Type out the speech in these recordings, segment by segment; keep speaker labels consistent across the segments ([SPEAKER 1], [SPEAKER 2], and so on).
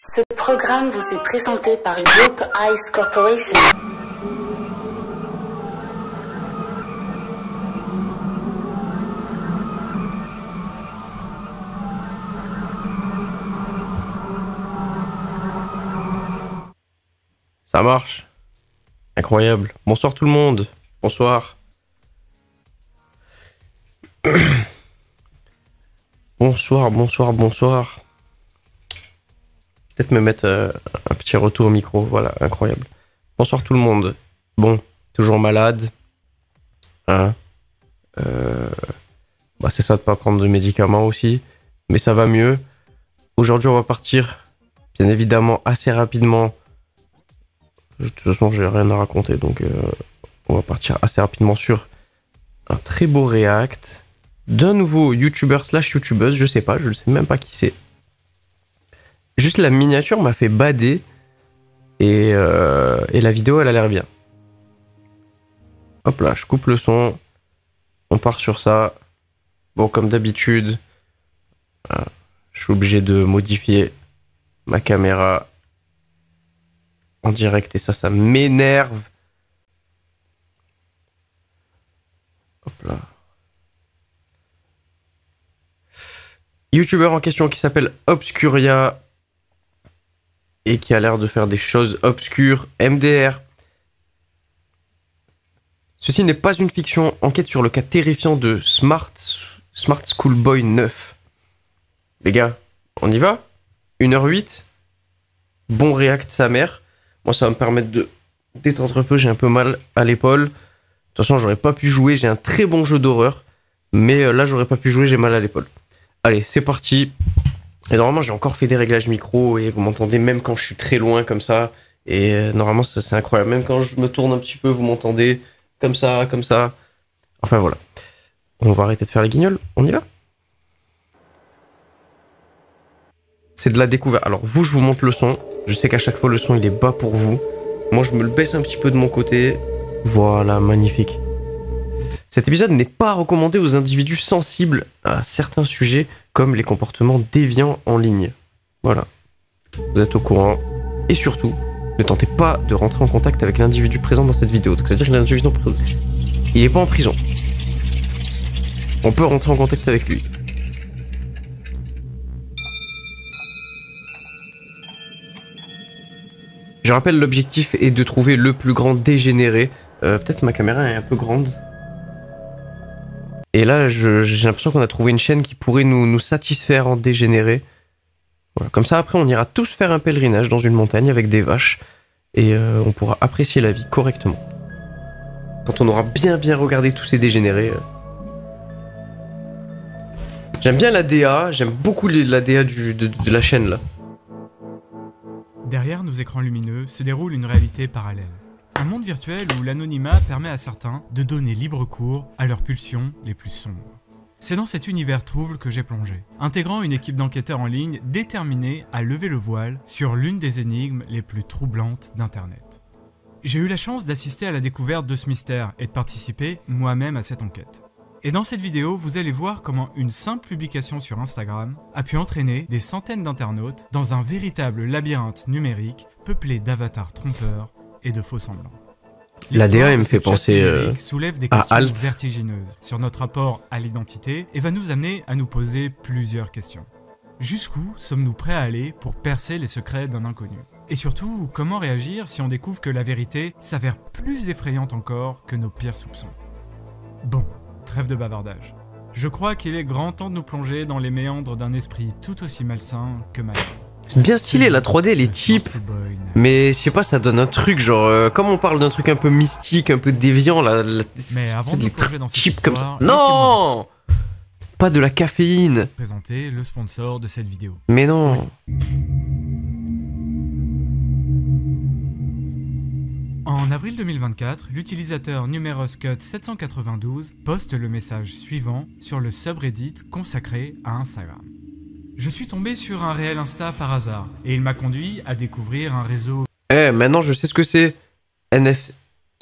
[SPEAKER 1] Ce programme vous est présenté par Group Ice Corporation.
[SPEAKER 2] Ça marche. Incroyable. Bonsoir tout le monde. Bonsoir. Bonsoir, bonsoir, bonsoir. Peut-être me mettre un petit retour au micro. Voilà, incroyable. Bonsoir tout le monde. Bon, toujours malade. Hein, c'est ça de pas prendre de médicaments aussi. Mais ça va mieux. Aujourd'hui, on va partir, bien évidemment, assez rapidement. De toute façon, j'ai rien à raconter. Donc, on va partir assez rapidement sur un très beau react d'un nouveau youtubeur slash youtubeuse. Je sais pas, je ne sais même pas qui c'est. Juste la miniature m'a fait bader et la vidéo elle a l'air bien. Hop là, je coupe le son. On part sur ça. Bon, comme d'habitude, je suis obligé de modifier ma caméra en direct et ça m'énerve. Hop là. YouTuber en question qui s'appelle Obscuria et qui a l'air de faire des choses obscures. MDR. Ceci n'est pas une fiction. Enquête sur le cas terrifiant de Smart Schoolboy 9. Les gars, on y va? 1h08. Bon react sa mère. Moi, ça va me permettre de détendre un peu. J'ai un peu mal à l'épaule. De toute façon, j'aurais pas pu jouer. J'ai un très bon jeu d'horreur. Mais là, j'aurais pas pu jouer. J'ai mal à l'épaule. Allez, c'est parti. Et normalement, j'ai encore fait des réglages micro et vous m'entendez même quand je suis très loin comme ça. Et normalement, c'est incroyable. Même quand je me tourne un petit peu, vous m'entendez comme ça, comme ça. Enfin, voilà. On va arrêter de faire les guignols. On y va? C'est de la découverte. Alors, vous, je vous montre le son. Je sais qu'à chaque fois, le son, il est bas pour vous. Moi, je me le baisse un petit peu de mon côté. Voilà, magnifique. Cet épisode n'est pas recommandé aux individus sensibles à certains sujets comme les comportements déviants en ligne. Voilà. Vous êtes au courant. Et surtout, ne tentez pas de rentrer en contact avec l'individu présent dans cette vidéo. C'est-à-dire que l'individu, il n'est pas en prison. On peut rentrer en contact avec lui. Je rappelle, l'objectif est de trouver le plus grand dégénéré. Peut-être ma caméra est un peu grande. Et là, j'ai l'impression qu'on a trouvé une chaîne qui pourrait nous satisfaire en dégénéré. Voilà. Comme ça, après, on ira tous faire un pèlerinage dans une montagne avec des vaches. Et on pourra apprécier la vie correctement. Quand on aura bien regardé tous ces dégénérés. J'aime bien la DA. J'aime beaucoup la DA de la chaîne, là.
[SPEAKER 3] Derrière nos écrans lumineux se déroule une réalité parallèle. Un monde virtuel où l'anonymat permet à certains de donner libre cours à leurs pulsions les plus sombres. C'est dans cet univers trouble que j'ai plongé, intégrant une équipe d'enquêteurs en ligne déterminée à lever le voile sur l'une des énigmes les plus troublantes d'Internet. J'ai eu la chance d'assister à la découverte de ce mystère et de participer moi-même à cette enquête. Et dans cette vidéo, vous allez voir comment une simple publication sur Instagram a pu entraîner des centaines d'internautes dans un véritable labyrinthe numérique peuplé d'avatars trompeurs et de faux semblants.
[SPEAKER 2] La DA me fait penser
[SPEAKER 3] soulève des
[SPEAKER 2] à
[SPEAKER 3] questions
[SPEAKER 2] Alt.
[SPEAKER 3] vertigineuses sur notre rapport à l'identité et va nous amener à nous poser plusieurs questions. Jusqu'où sommes-nous prêts à aller pour percer les secrets d'un inconnu? Et surtout, comment réagir si on découvre que la vérité s'avère plus effrayante encore que nos pires soupçons? Bon, trêve de bavardage. Je crois qu'il est grand temps de nous plonger dans les méandres d'un esprit tout aussi malsain que malin.
[SPEAKER 2] C'est bien stylé, la 3D elle est cheap, mais je sais pas, ça donne un truc genre, comme on parle d'un truc un peu mystique, un peu déviant, là,
[SPEAKER 3] mais avant de nous plonger dans cette
[SPEAKER 2] cheap comme ça.
[SPEAKER 3] histoire,
[SPEAKER 2] Non, pas de la caféine.
[SPEAKER 3] Présenter le sponsor de cette vidéo.
[SPEAKER 2] Mais non.
[SPEAKER 3] En avril 2024, l'utilisateur NumerosCut792 poste le message suivant sur le subreddit consacré à Instagram. Je suis tombé sur un réel Insta par hasard, et il m'a conduit à découvrir un réseau...
[SPEAKER 2] Maintenant je sais ce que c'est. NSFW.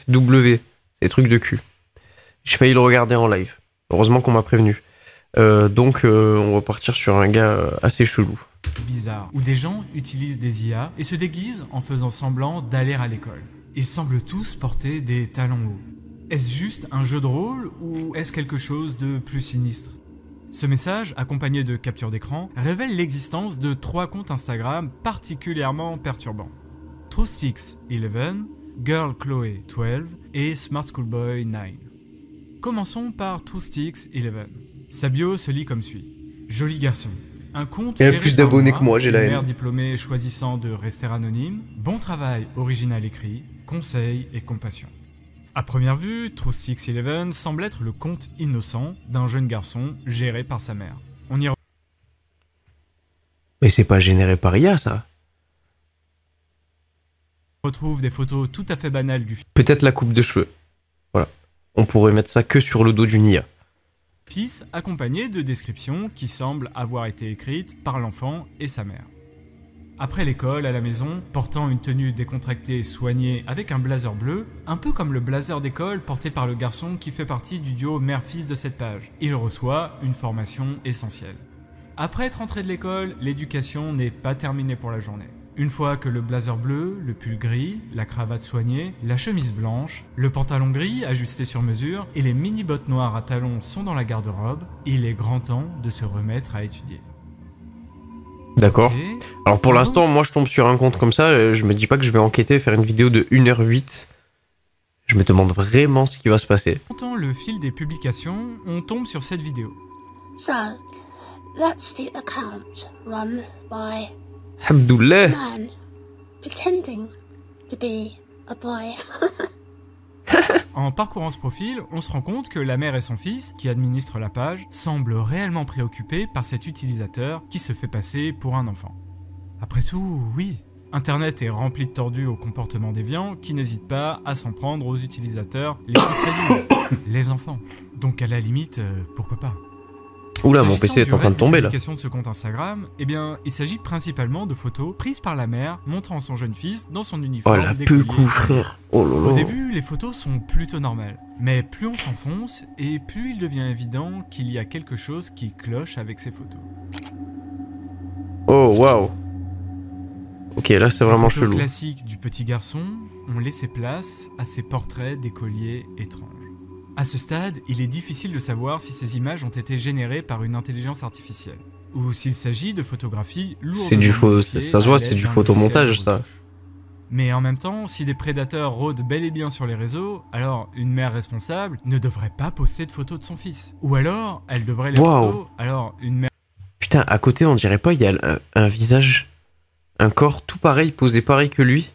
[SPEAKER 2] C'est des trucs de cul. J'ai failli le regarder en live. Heureusement qu'on m'a prévenu. Donc on va partir sur un gars assez chelou.
[SPEAKER 3] bizarre où des gens utilisent des IA et se déguisent en faisant semblant d'aller à l'école. Ils semblent tous porter des talons hauts. Est-ce juste un jeu de rôle ou est-ce quelque chose de plus sinistre? Ce message, accompagné de captures d'écran, révèle l'existence de 3 comptes Instagram particulièrement perturbants. TruthSticks11, GirlChloé12 et SmartSchoolBoy9. Commençons par TruthSticks11. Sa bio se lit comme suit. Joli garçon. Un compte
[SPEAKER 2] Il y a
[SPEAKER 3] géré
[SPEAKER 2] plus
[SPEAKER 3] par
[SPEAKER 2] d'abonnés que moi, j'ai la
[SPEAKER 3] une
[SPEAKER 2] haine.
[SPEAKER 3] mère diplômée choisissant de rester anonyme, bon travail original écrit, conseil et compassion. À première vue, TruthSticks11 semble être le compte innocent d'un jeune garçon géré par sa mère. On y
[SPEAKER 2] Mais c'est pas généré par IA, ça.
[SPEAKER 3] retrouve des photos tout à fait banales du
[SPEAKER 2] Peut-être la coupe de cheveux. Voilà. On pourrait mettre ça que sur le dos d'une IA.
[SPEAKER 3] fils, accompagné de descriptions qui semblent avoir été écrites par l'enfant et sa mère. Après l'école, à la maison, portant une tenue décontractée soignée avec un blazer bleu, un peu comme le blazer d'école porté par le garçon qui fait partie du duo mère-fils de cette page, il reçoit une formation essentielle. Après être rentré de l'école, l'éducation n'est pas terminée pour la journée. Une fois que le blazer bleu, le pull gris, la cravate soignée, la chemise blanche, le pantalon gris ajusté sur mesure et les mini-bottes noires à talons sont dans la garde-robe, il est grand temps de se remettre à étudier.
[SPEAKER 2] D'accord.
[SPEAKER 3] Ok.
[SPEAKER 2] Alors pour l'instant, moi je tombe sur un compte comme ça, je me dis pas que je vais enquêter, faire une vidéo de 1h08. Je me demande vraiment ce qui va se passer.
[SPEAKER 3] En montant le fil des publications, on tombe sur cette vidéo.
[SPEAKER 1] So, that's the account run by
[SPEAKER 2] Abdullah.
[SPEAKER 1] a man pretending to be a boy.
[SPEAKER 3] En parcourant ce profil, on se rend compte que la mère et son fils, qui administrent la page, semblent réellement préoccupés par cet utilisateur qui se fait passer pour un enfant. Après tout, oui, Internet est rempli de tordus au comportement déviant qui n'hésitent pas à s'en prendre aux utilisateurs les plus crédules, les enfants. Donc à la limite, pourquoi pas.
[SPEAKER 2] Oula, mon
[SPEAKER 3] S'agissant
[SPEAKER 2] PC est
[SPEAKER 3] du
[SPEAKER 2] en train de
[SPEAKER 3] reste des
[SPEAKER 2] tomber là.
[SPEAKER 3] publications de ce compte Instagram, eh bien, il s'agit principalement de photos prises par la mère montrant son jeune fils dans son
[SPEAKER 2] Oh
[SPEAKER 3] uniforme
[SPEAKER 2] la
[SPEAKER 3] d'écolier.
[SPEAKER 2] peu coup, frère. Oh
[SPEAKER 3] Au
[SPEAKER 2] lolo.
[SPEAKER 3] début, les photos sont plutôt normales, mais plus on s'enfonce et plus il devient évident qu'il y a quelque chose qui cloche avec ces photos.
[SPEAKER 2] Oh waouh. Ok, là c'est vraiment
[SPEAKER 3] Les photos
[SPEAKER 2] chelou.
[SPEAKER 3] classiques du petit garçon ont laissé place à ces portraits d'écoliers étranges. À ce stade, il est difficile de savoir si ces images ont été générées par une intelligence artificielle, ou s'il s'agit de photographies lourdement
[SPEAKER 2] C'est du faux,
[SPEAKER 3] modifiées
[SPEAKER 2] ça se voit,
[SPEAKER 3] à
[SPEAKER 2] c'est
[SPEAKER 3] l'aide
[SPEAKER 2] du
[SPEAKER 3] d'un
[SPEAKER 2] photomontage,
[SPEAKER 3] logiciel de
[SPEAKER 2] ça.
[SPEAKER 3] retouche. Mais en même temps, si des prédateurs rôdent bel et bien sur les réseaux, alors une mère responsable ne devrait pas poster de photos de son fils. Ou alors, elle devrait les
[SPEAKER 2] Waouh.
[SPEAKER 3] photos. Alors, une mère
[SPEAKER 2] Putain, à côté, on dirait pas, il y a un visage, un corps tout pareil, posé pareil que lui.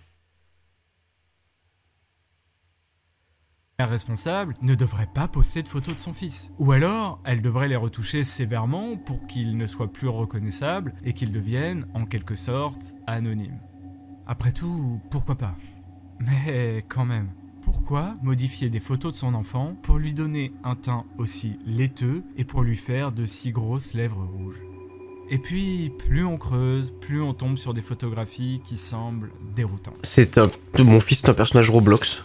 [SPEAKER 3] responsable ne devrait pas poster de photos de son fils. Ou alors, elle devrait les retoucher sévèrement pour qu'ils ne soient plus reconnaissables et qu'ils deviennent, en quelque sorte, anonymes. Après tout, pourquoi pas? Mais quand même, pourquoi modifier des photos de son enfant pour lui donner un teint aussi laiteux et pour lui faire de si grosses lèvres rouges? Et puis, plus on creuse, plus on tombe sur des photographies qui semblent déroutantes.
[SPEAKER 2] C'est mon fils est un personnage Roblox.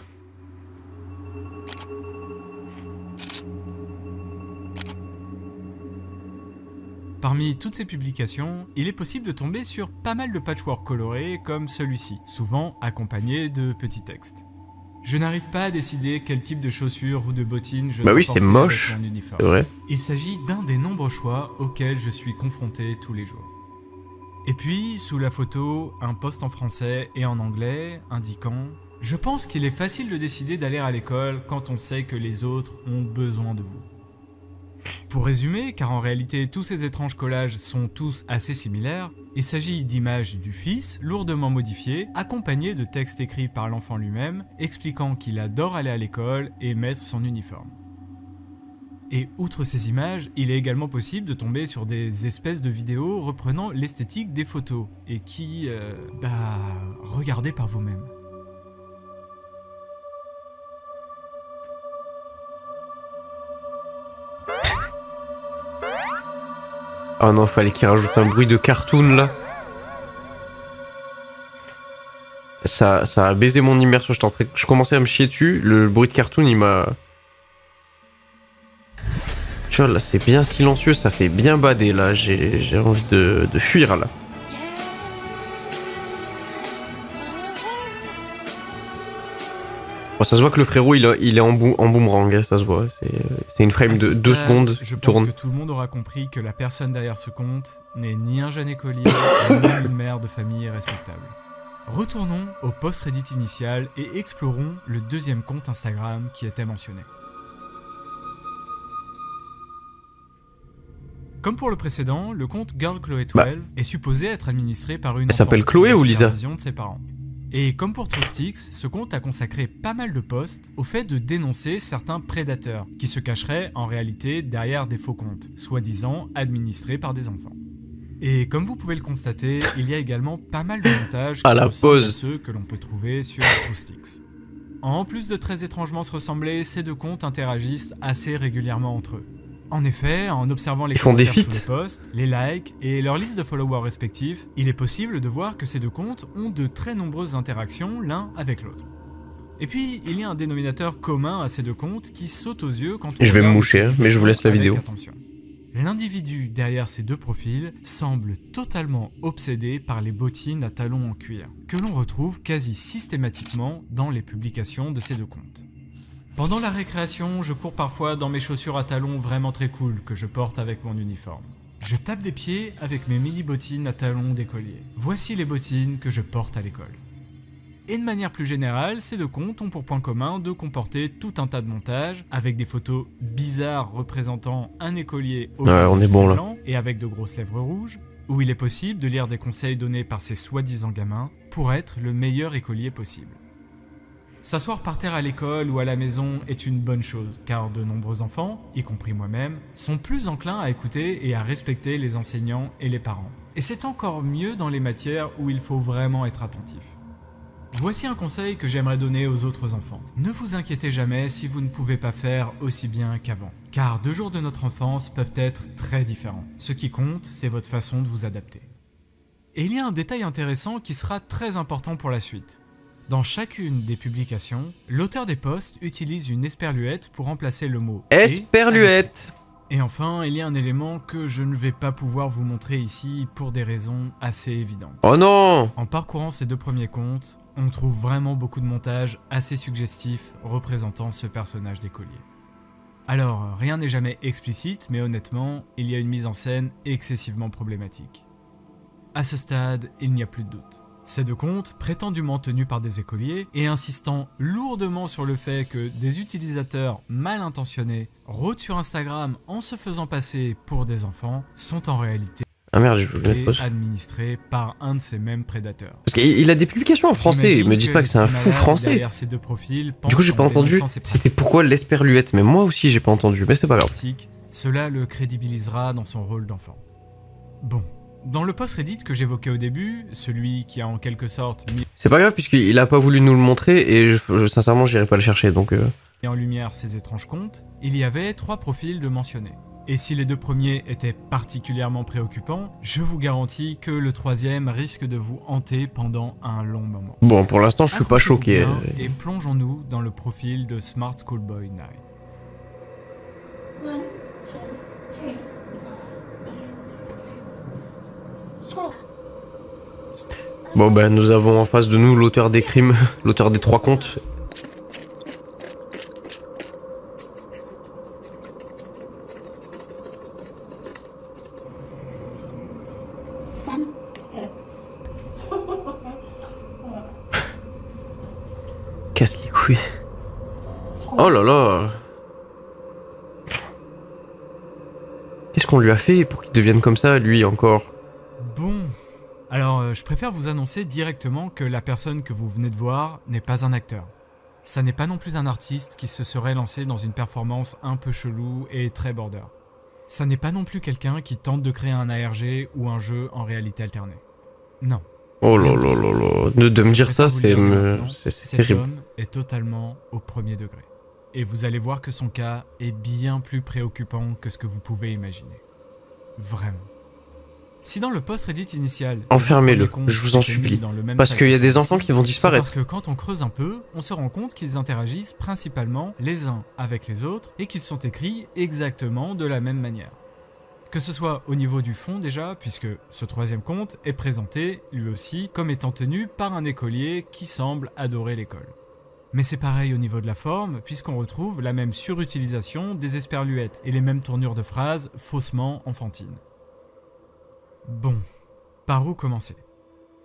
[SPEAKER 3] Parmi toutes ces publications, il est possible de tomber sur pas mal de patchwork colorés comme celui-ci, souvent accompagné de petits textes. Je n'arrive pas à décider quel type de chaussures ou de bottines je
[SPEAKER 2] Bah
[SPEAKER 3] dois
[SPEAKER 2] oui, c'est
[SPEAKER 3] porter
[SPEAKER 2] moche,
[SPEAKER 3] avec mon uniforme.
[SPEAKER 2] c'est vrai.
[SPEAKER 3] Il s'agit d'un des nombreux choix auxquels je suis confronté tous les jours. Et puis, sous la photo, un post en français et en anglais indiquant « Je pense qu'il est facile de décider d'aller à l'école quand on sait que les autres ont besoin de vous. » Pour résumer, car en réalité tous ces étranges collages sont tous assez similaires, il s'agit d'images du fils, lourdement modifiées, accompagnées de textes écrits par l'enfant lui-même, expliquant qu'il adore aller à l'école et mettre son uniforme. Et outre ces images, il est également possible de tomber sur des espèces de vidéos reprenant l'esthétique des photos, et qui... regardez par vous-même.
[SPEAKER 2] Oh non, fallait qu'il rajoute un bruit de cartoon là. Ça a baisé mon immersion. Je commençais à me chier dessus. Le bruit de cartoon, il m'a. Tu vois, là, c'est bien silencieux. Ça fait bien bader là. J'ai envie de fuir là. Bon, ça se voit que le frérot il est en boomerang, hein, ça se voit. C'est une frame de 2 secondes
[SPEAKER 3] Je
[SPEAKER 2] qui
[SPEAKER 3] pense
[SPEAKER 2] tourne.
[SPEAKER 3] que tout le monde aura compris que la personne derrière ce compte n'est ni un jeune écolier, ni une mère de famille respectable. Retournons au post Reddit initial et explorons le deuxième compte Instagram qui était mentionné. Comme pour le précédent, le compte GirlChloé12 est supposé être administré par une
[SPEAKER 2] Elle s'appelle Chloé ou Lisa?
[SPEAKER 3] de ses parents. Et comme pour Toastix, ce compte a consacré pas mal de posts au fait de dénoncer certains prédateurs qui se cacheraient en réalité derrière des faux comptes, soi-disant administrés par des enfants. Et comme vous pouvez le constater, il y a également pas mal de montages qui ressemblent à ceux que l'on peut trouver sur Toastix. En plus de très étrangement se ressembler, ces deux comptes interagissent assez régulièrement entre eux. En effet, en observant les commentaires sous les posts, les likes et leur liste de followers respectifs, il est possible de voir que ces deux comptes ont de très nombreuses interactions l'un avec l'autre. Et puis, il y a un dénominateur commun à ces deux comptes qui saute aux yeux quand on
[SPEAKER 2] je vais me moucher, mais je vous laisse la vidéo.
[SPEAKER 3] Attention. L'individu derrière ces deux profils semble totalement obsédé par les bottines à talons en cuir, que l'on retrouve quasi systématiquement dans les publications de ces deux comptes. Pendant la récréation, je cours parfois dans mes chaussures à talons vraiment très cool que je porte avec mon uniforme. Je tape des pieds avec mes mini bottines à talons d'écolier. Voici les bottines que je porte à l'école. Et de manière plus générale, ces deux comptes ont pour point commun de comporter tout un tas de montages avec des photos bizarres représentant un écolier au visage blanc et avec de grosses lèvres rouges, où il est possible de lire des conseils donnés par ces soi-disant gamins pour être le meilleur écolier possible. S'asseoir par terre à l'école ou à la maison est une bonne chose, car de nombreux enfants, y compris moi-même, sont plus enclins à écouter et à respecter les enseignants et les parents. Et c'est encore mieux dans les matières où il faut vraiment être attentif. Voici un conseil que j'aimerais donner aux autres enfants. Ne vous inquiétez jamais si vous ne pouvez pas faire aussi bien qu'avant, car 2 jours de notre enfance peuvent être très différents. Ce qui compte, c'est votre façon de vous adapter. Et il y a un détail intéressant qui sera très important pour la suite. Dans chacune des publications, l'auteur des posts utilise une esperluette pour remplacer le mot «
[SPEAKER 2] esperluette ».
[SPEAKER 3] Et enfin, il y a un élément que je ne vais pas pouvoir vous montrer ici pour des raisons assez évidentes.
[SPEAKER 2] Oh non!
[SPEAKER 3] En parcourant ces 2 premiers comptes, on trouve vraiment beaucoup de montages assez suggestifs représentant ce personnage d'écolier. Alors, rien n'est jamais explicite, mais honnêtement, il y a une mise en scène excessivement problématique. À ce stade, il n'y a plus de doute. Ces 2 comptes, prétendument tenus par des écoliers et insistant lourdement sur le fait que des utilisateurs mal intentionnés rôdent sur Instagram en se faisant passer pour des enfants, sont en réalité administrés par un de ces mêmes prédateurs.
[SPEAKER 2] Parce qu'il a des publications en français, me dites pas que c'est un fou français.
[SPEAKER 3] Ces 2 profils,
[SPEAKER 2] du coup j'ai pas entendu, c'était pourquoi l'esperluette, mais moi aussi j'ai pas entendu, mais c'est pas grave.
[SPEAKER 3] Cela le crédibilisera dans son rôle d'enfant. Bon. Dans le post Reddit que j'évoquais au début, celui qui a en quelque sorte mis...
[SPEAKER 2] C'est pas grave puisqu'il a pas voulu nous le montrer et sincèrement j'irai pas le chercher donc...
[SPEAKER 3] Et en lumière ces étranges comptes, il y avait 3 profils de mentionnés. Et si les 2 premiers étaient particulièrement préoccupants, je vous garantis que le 3e risque de vous hanter pendant un long moment.
[SPEAKER 2] Bon pour l'instant je suis pas choqué.
[SPEAKER 3] Et plongeons-nous dans le profil de Smart Schoolboy 9.
[SPEAKER 2] Bon ben nous avons en face de nous l'auteur des crimes, l'auteur des 3 comptes. Casse les couilles. Oh là là. Qu'est-ce qu'on lui a fait pour qu'il devienne comme ça, lui, encore?
[SPEAKER 3] Bon... Alors, je préfère vous annoncer directement que la personne que vous venez de voir n'est pas un acteur. Ça n'est pas non plus un artiste qui se serait lancé dans une performance un peu chelou et très border. Ça n'est pas non plus quelqu'un qui tente de créer un ARG ou un jeu en réalité alternée. Non.
[SPEAKER 2] Oh là là là là, de me dire ça, c'est terrible.
[SPEAKER 3] Cet homme est totalement au premier degré. Et vous allez voir que son cas est bien plus préoccupant que ce que vous pouvez imaginer. Vraiment. Si dans le post Reddit initial...
[SPEAKER 2] Enfermez-le, je vous en supplie. Parce qu'il y a des enfants qui vont disparaître.
[SPEAKER 3] Parce que quand on creuse un peu, on se rend compte qu'ils interagissent principalement les uns avec les autres et qu'ils sont écrits exactement de la même manière. Que ce soit au niveau du fond déjà, puisque ce 3e compte est présenté, lui aussi, comme étant tenu par un écolier qui semble adorer l'école. Mais c'est pareil au niveau de la forme, puisqu'on retrouve la même surutilisation des esperluettes et les mêmes tournures de phrases faussement enfantines. Bon, par où commencer ?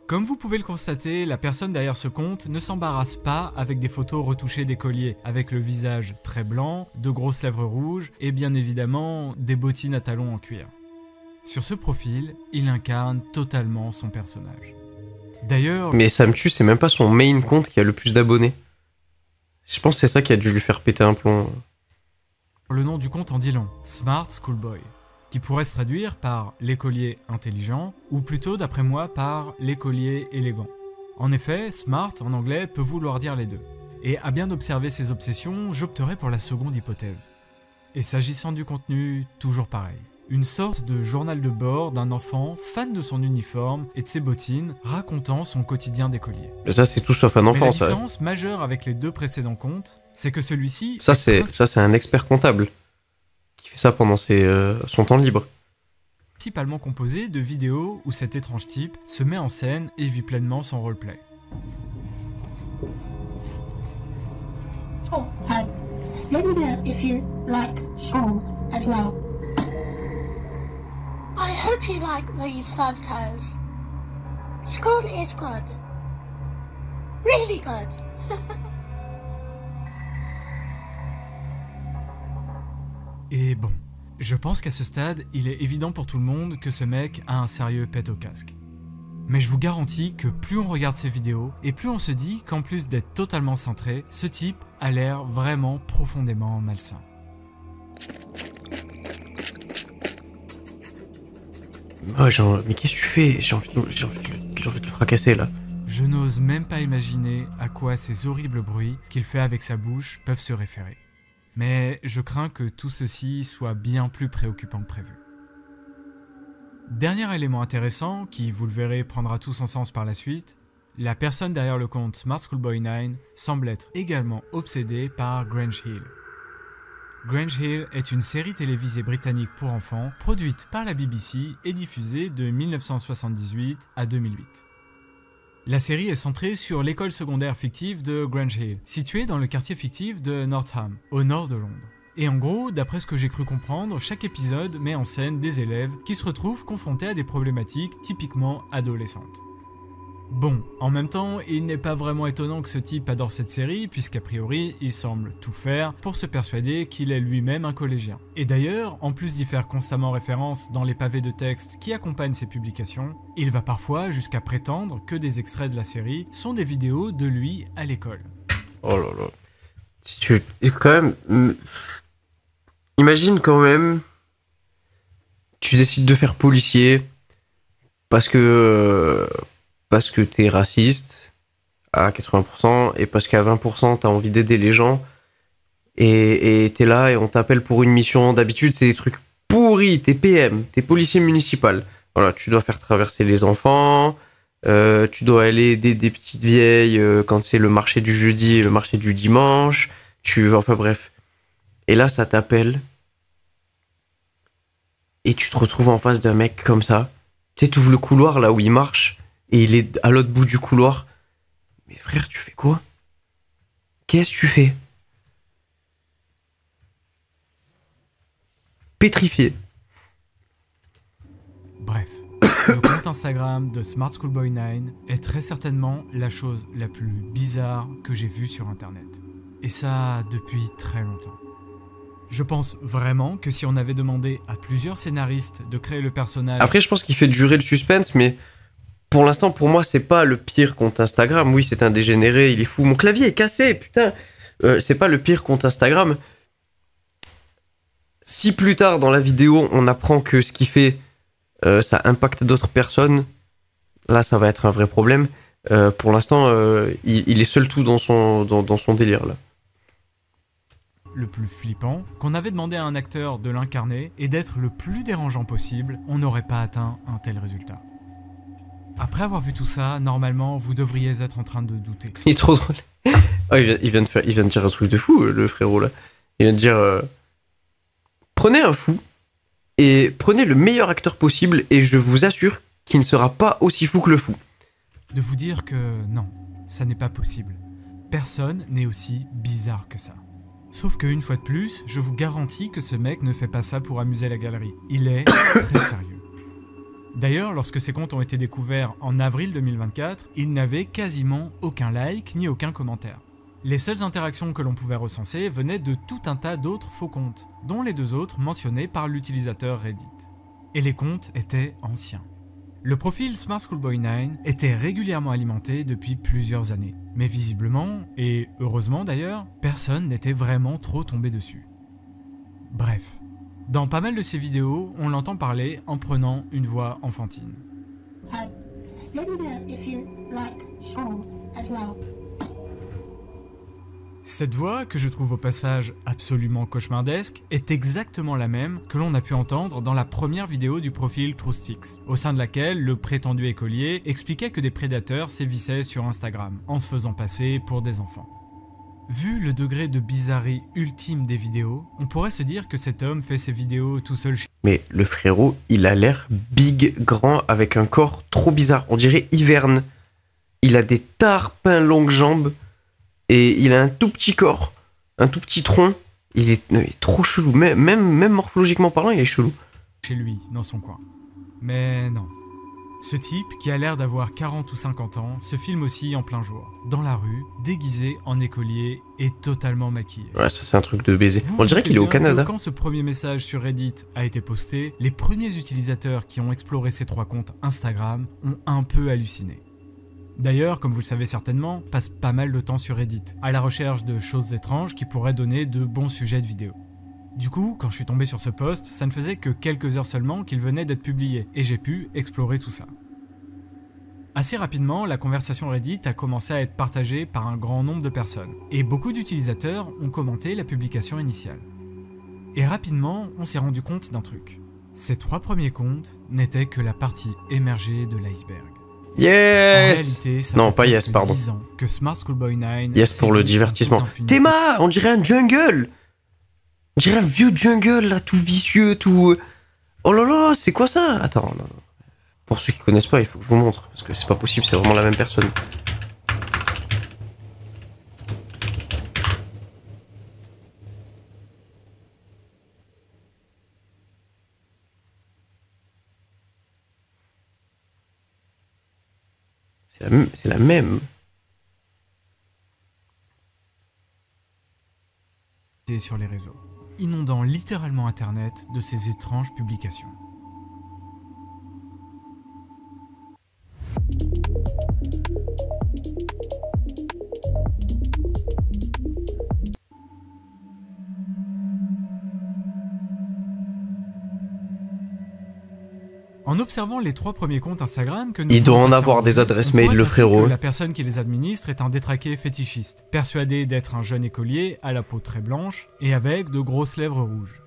[SPEAKER 3] Comme vous pouvez le constater, la personne derrière ce compte ne s'embarrasse pas avec des photos retouchées d'écoliers, avec le visage très blanc, de grosses lèvres rouges et bien évidemment des bottines à talons en cuir. Sur ce profil, il incarne totalement son personnage. D'ailleurs...
[SPEAKER 2] Mais ça me tue, c'est même pas son main compte qui a le plus d'abonnés. Je pense que c'est ça qui a dû lui faire péter un plomb.
[SPEAKER 3] Le nom du compte en dit long, Smart Schoolboy, qui pourrait se traduire par l'écolier intelligent, ou plutôt d'après moi par l'écolier élégant. En effet, smart en anglais peut vouloir dire les deux. Et à bien observer ses obsessions, j'opterai pour la seconde hypothèse. Et s'agissant du contenu, toujours pareil. Une sorte de journal de bord d'un enfant fan de son uniforme et de ses bottines, racontant son quotidien d'écolier.
[SPEAKER 2] Ça, c'est tout sauf un enfant,
[SPEAKER 3] Mais la
[SPEAKER 2] ça.
[SPEAKER 3] différence majeure avec les deux précédents comptes, c'est que celui-ci...
[SPEAKER 2] Ça, c'est un expert comptable qui fait ça pendant son temps libre.
[SPEAKER 3] Principalement composé de vidéos où cet étrange type se met en scène et vit pleinement son roleplay.
[SPEAKER 4] Oh, hi. Let me know if you like school as well.
[SPEAKER 5] I hope you like these photos. School is good. Really good.
[SPEAKER 3] Et bon, je pense qu'à ce stade, il est évident pour tout le monde que ce mec a un sérieux pet au casque. Mais je vous garantis que plus on regarde ces vidéos, et plus on se dit qu'en plus d'être totalement cintré, ce type a l'air vraiment profondément malsain.
[SPEAKER 2] Oh, mais qu'est-ce que tu fais? J'ai envie de le fracasser, là.
[SPEAKER 3] Je n'ose même pas imaginer à quoi ces horribles bruits qu'il fait avec sa bouche peuvent se référer. Mais je crains que tout ceci soit bien plus préoccupant que prévu. Dernier élément intéressant, qui, vous le verrez, prendra tout son sens par la suite, la personne derrière le compte Smart Schoolboy 9 semble être également obsédée par Grange Hill. Grange Hill est une série télévisée britannique pour enfants, produite par la BBC et diffusée de 1978 à 2008. La série est centrée sur l'école secondaire fictive de Grange Hill, située dans le quartier fictif de Northam, au nord de Londres. Et en gros, d'après ce que j'ai cru comprendre, chaque épisode met en scène des élèves qui se retrouvent confrontés à des problématiques typiquement adolescentes. Bon, en même temps, il n'est pas vraiment étonnant que ce type adore cette série, puisqu'a priori, il semble tout faire pour se persuader qu'il est lui-même un collégien. Et d'ailleurs, en plus d'y faire constamment référence dans les pavés de texte qui accompagnent ses publications, il va parfois jusqu'à prétendre que des extraits de la série sont des vidéos de lui à l'école.
[SPEAKER 2] Oh là là. Quand même... Imagine quand même... Tu décides de faire policier parce que t'es raciste à 80% et parce qu'à 20% t'as envie d'aider les gens et t'es là et on t'appelle pour une mission. D'habitude c'est des trucs pourris, t'es PM, t'es policier municipal. Voilà, tu dois faire traverser les enfants, tu dois aller aider des petites vieilles quand c'est le marché du jeudi et le marché du dimanche. Enfin bref. Et là ça t'appelle et tu te retrouves en face d'un mec comme ça. Tu sais, t'ouvres le couloir là où il marche. Et il est à l'autre bout du couloir. Mais frère, tu fais quoi? Qu'est-ce que tu fais? Pétrifié.
[SPEAKER 3] Bref, le compte Instagram de Smart Schoolboy 9 est très certainement la chose la plus bizarre que j'ai vue sur internet. Et ça depuis très longtemps. Je pense vraiment que si on avait demandé à plusieurs scénaristes de créer le personnage...
[SPEAKER 2] Après, je pense qu'il fait durer le suspense, mais... Pour l'instant, pour moi, c'est pas le pire compte Instagram. Oui, c'est un dégénéré, il est fou. Mon clavier est cassé, putain. C'est pas le pire compte Instagram. Si plus tard dans la vidéo, on apprend que ce qu'il fait, ça impacte d'autres personnes, là, ça va être un vrai problème. Pour l'instant, il est seul tout dans son délire, là.
[SPEAKER 3] Le plus flippant, qu'on avait demandé à un acteur de l'incarner et d'être le plus dérangeant possible, on n'aurait pas atteint un tel résultat. Après avoir vu tout ça, normalement, vous devriez être en train de douter.
[SPEAKER 2] Il est trop drôle. Oh, il vient de dire un truc de fou, le frérot, là. Il vient de dire... Prenez un fou, et prenez le meilleur acteur possible, et je vous assure qu'il ne sera pas aussi fou que le fou.
[SPEAKER 3] De vous dire que non, ça n'est pas possible. Personne n'est aussi bizarre que ça. Sauf qu'une fois de plus, je vous garantis que ce mec ne fait pas ça pour amuser la galerie. Il est très sérieux. D'ailleurs, lorsque ces comptes ont été découverts en avril 2024, il n'avait quasiment aucun like ni aucun commentaire. Les seules interactions que l'on pouvait recenser venaient de tout un tas d'autres faux comptes, dont les 2 autres mentionnés par l'utilisateur Reddit. Et les comptes étaient anciens. Le profil Smart Schoolboy 9 était régulièrement alimenté depuis plusieurs années, mais visiblement, et heureusement d'ailleurs, personne n'était vraiment trop tombé dessus. Bref, dans pas mal de ces vidéos, on l'entend parler en prenant une voix enfantine.
[SPEAKER 4] Hi. Let me know if you like school as well.
[SPEAKER 3] Cette voix, que je trouve au passage absolument cauchemardesque, est exactement la même que l'on a pu entendre dans la première vidéo du profil TruthSticks, au sein de laquelle le prétendu écolier expliquait que des prédateurs sévissaient sur Instagram, en se faisant passer pour des enfants. Vu le degré de bizarrerie ultime des vidéos, on pourrait se dire que cet homme fait ses vidéos tout seul chez...
[SPEAKER 2] Mais le frérot, il a l'air big, grand, avec un corps trop bizarre. On dirait Hiverne. Il a des tarpins longues jambes. Et il a un tout petit corps, un tout petit tronc. Il est trop chelou. Même morphologiquement parlant, il est chelou.
[SPEAKER 3] Chez lui, dans son coin. Mais non. Ce type, qui a l'air d'avoir 40 ou 50 ans, se filme aussi en plein jour, dans la rue, déguisé en écolier et totalement maquillé.
[SPEAKER 2] Ouais, ça c'est un truc de baiser. On dirait qu'il est au Canada.
[SPEAKER 3] Quand ce premier message sur Reddit a été posté, les premiers utilisateurs qui ont exploré ces 3 comptes Instagram ont un peu halluciné. D'ailleurs, comme vous le savez certainement, passe pas mal de temps sur Reddit, à la recherche de choses étranges qui pourraient donner de bons sujets de vidéos. Du coup, quand je suis tombé sur ce post, ça ne faisait que quelques heures seulement qu'il venait d'être publié, et j'ai pu explorer tout ça. Assez rapidement, la conversation Reddit a commencé à être partagée par un grand nombre de personnes, et beaucoup d'utilisateurs ont commenté la publication initiale. Et rapidement, on s'est rendu compte d'un truc. Ces 3 premiers comptes n'étaient que la partie émergée de l'iceberg.
[SPEAKER 2] Yes.
[SPEAKER 3] En réalité, ça
[SPEAKER 2] non,
[SPEAKER 3] fait
[SPEAKER 2] pas yes, pardon.
[SPEAKER 3] 10 ans que Smart Schoolboy 9...
[SPEAKER 2] Yes pour le divertissement. Théma, on dirait un jungle. On dirait un vieux jungle, là, tout vicieux, tout... Oh là là, c'est quoi ça? Attends, non. Pour ceux qui connaissent pas, il faut que je vous montre, parce que c'est pas possible, c'est vraiment la même personne. C'est la même.
[SPEAKER 3] Sur les réseaux, inondant littéralement Internet de ces étranges publications. En observant les 3 premiers comptes Instagram que nous...
[SPEAKER 2] Il doit en avoir des adresses mail, le frérot.
[SPEAKER 3] La personne qui les administre est un détraqué fétichiste, persuadé d'être un jeune écolier à la peau très blanche et avec de grosses lèvres rouges.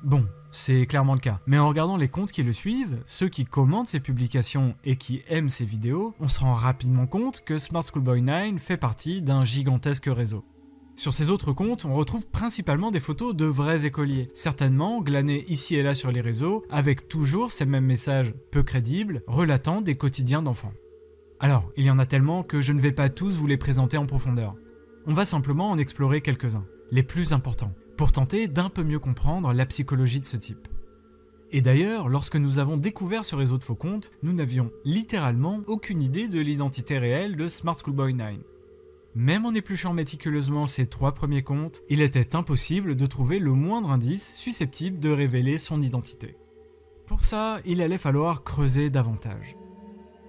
[SPEAKER 3] Bon, c'est clairement le cas. Mais en regardant les comptes qui le suivent, ceux qui commentent ses publications et qui aiment ses vidéos, on se rend rapidement compte que Smart Schoolboy 9 fait partie d'un gigantesque réseau. Sur ces autres comptes, on retrouve principalement des photos de vrais écoliers, certainement glanés ici et là sur les réseaux, avec toujours ces mêmes messages peu crédibles, relatant des quotidiens d'enfants. Alors, il y en a tellement que je ne vais pas tous vous les présenter en profondeur. On va simplement en explorer quelques-uns, les plus importants, pour tenter d'un peu mieux comprendre la psychologie de ce type. Et d'ailleurs, lorsque nous avons découvert ce réseau de faux comptes, nous n'avions littéralement aucune idée de l'identité réelle de Smart Schoolboy 9. Même en épluchant méticuleusement ces 3 premiers comptes, il était impossible de trouver le moindre indice susceptible de révéler son identité. Pour ça, il allait falloir creuser davantage.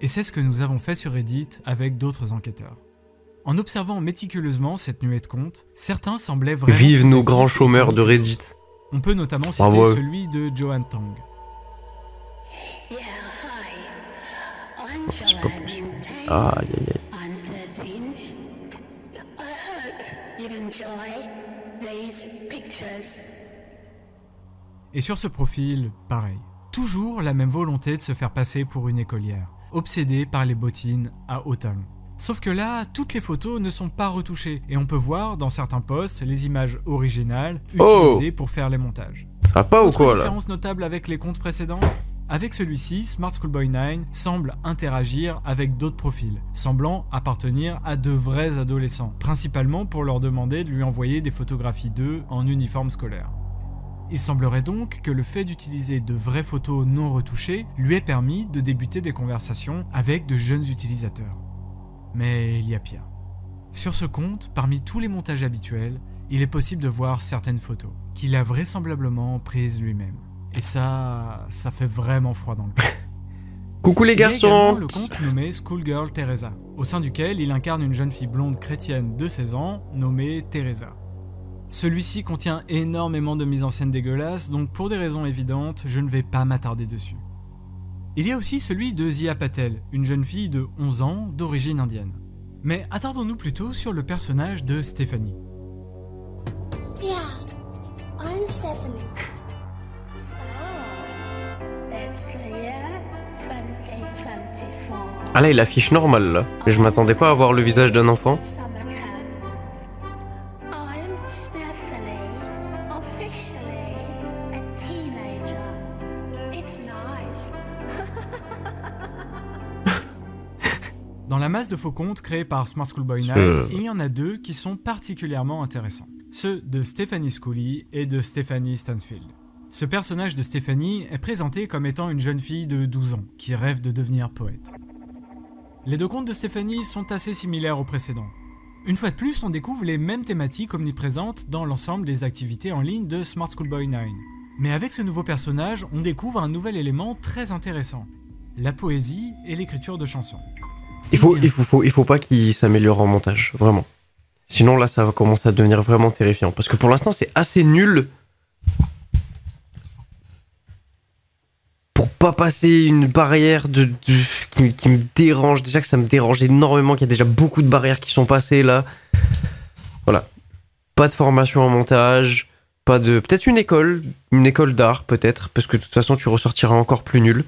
[SPEAKER 3] Et c'est ce que nous avons fait sur Reddit avec d'autres enquêteurs. En observant méticuleusement cette nuée de comptes, certains semblaient vraiment...
[SPEAKER 2] Vive nos grands chômeurs de Reddit.
[SPEAKER 3] On peut notamment citer celui de Joan Tong.
[SPEAKER 1] Yeah, hi. I'm
[SPEAKER 2] C'est pas possible. Aïe aïe aïe.
[SPEAKER 1] I'm 13. I hope you enjoy these pictures.
[SPEAKER 3] Et sur ce profil, pareil. Toujours la même volonté de se faire passer pour une écolière, obsédée par les bottines à hauts talons. Sauf que là, toutes les photos ne sont pas retouchées, et on peut voir dans certains posts les images originales utilisées pour faire les montages.
[SPEAKER 2] Ça va pas ou quoi là?
[SPEAKER 3] Différence notable avec les comptes précédents? Avec celui-ci, Smart Schoolboy 9 semble interagir avec d'autres profils, semblant appartenir à de vrais adolescents, principalement pour leur demander de lui envoyer des photographies d'eux en uniforme scolaire. Il semblerait donc que le fait d'utiliser de vraies photos non retouchées lui ait permis de débuter des conversations avec de jeunes utilisateurs. Mais il y a pire. Sur ce compte, parmi tous les montages habituels, il est possible de voir certaines photos qu'il a vraisemblablement prises lui-même. Et ça fait vraiment froid dans le cœur.
[SPEAKER 2] Coucou les
[SPEAKER 3] Il y a
[SPEAKER 2] garçons.
[SPEAKER 3] également le compte nommé Schoolgirl Teresa, au sein duquel il incarne une jeune fille blonde chrétienne de 16 ans nommée Teresa. Celui-ci contient énormément de mises en scène dégueulasses, donc pour des raisons évidentes, je ne vais pas m'attarder dessus. Il y a aussi celui de Zia Patel, une jeune fille de 11 ans d'origine indienne. Mais attardons-nous plutôt sur le personnage de Stephanie.
[SPEAKER 5] Yeah, I'm Stephanie. So, it's the year 2024.
[SPEAKER 2] Ah là, il affiche normal là. Je m'attendais pas à voir le visage d'un enfant.
[SPEAKER 5] Summer camp. I'm Stephanie, officially a teenager. It's nice.
[SPEAKER 3] Dans la masse de faux comptes créés par Smart Schoolboy 9, il y en a deux qui sont particulièrement intéressants. Ceux de Stephanie Scully et de Stephanie Stansfield. Ce personnage de Stephanie est présenté comme étant une jeune fille de 12 ans qui rêve de devenir poète. Les deux comptes de Stephanie sont assez similaires aux précédents. Une fois de plus, on découvre les mêmes thématiques omniprésentes dans l'ensemble des activités en ligne de Smart Schoolboy 9. Mais avec ce nouveau personnage, on découvre un nouvel élément très intéressant, la poésie et l'écriture de chansons.
[SPEAKER 2] Il faut pas qu'il s'améliore en montage, vraiment. Sinon là, ça va commencer à devenir vraiment terrifiant. Parce que pour l'instant, c'est assez nul pour pas passer une barrière qui me dérange. Déjà que ça me dérange énormément, qu'il y a déjà beaucoup de barrières qui sont passées là. Voilà. Pas de formation en montage, pas de... Peut-être une école d'art peut-être, parce que de toute façon, tu ressortiras encore plus nul.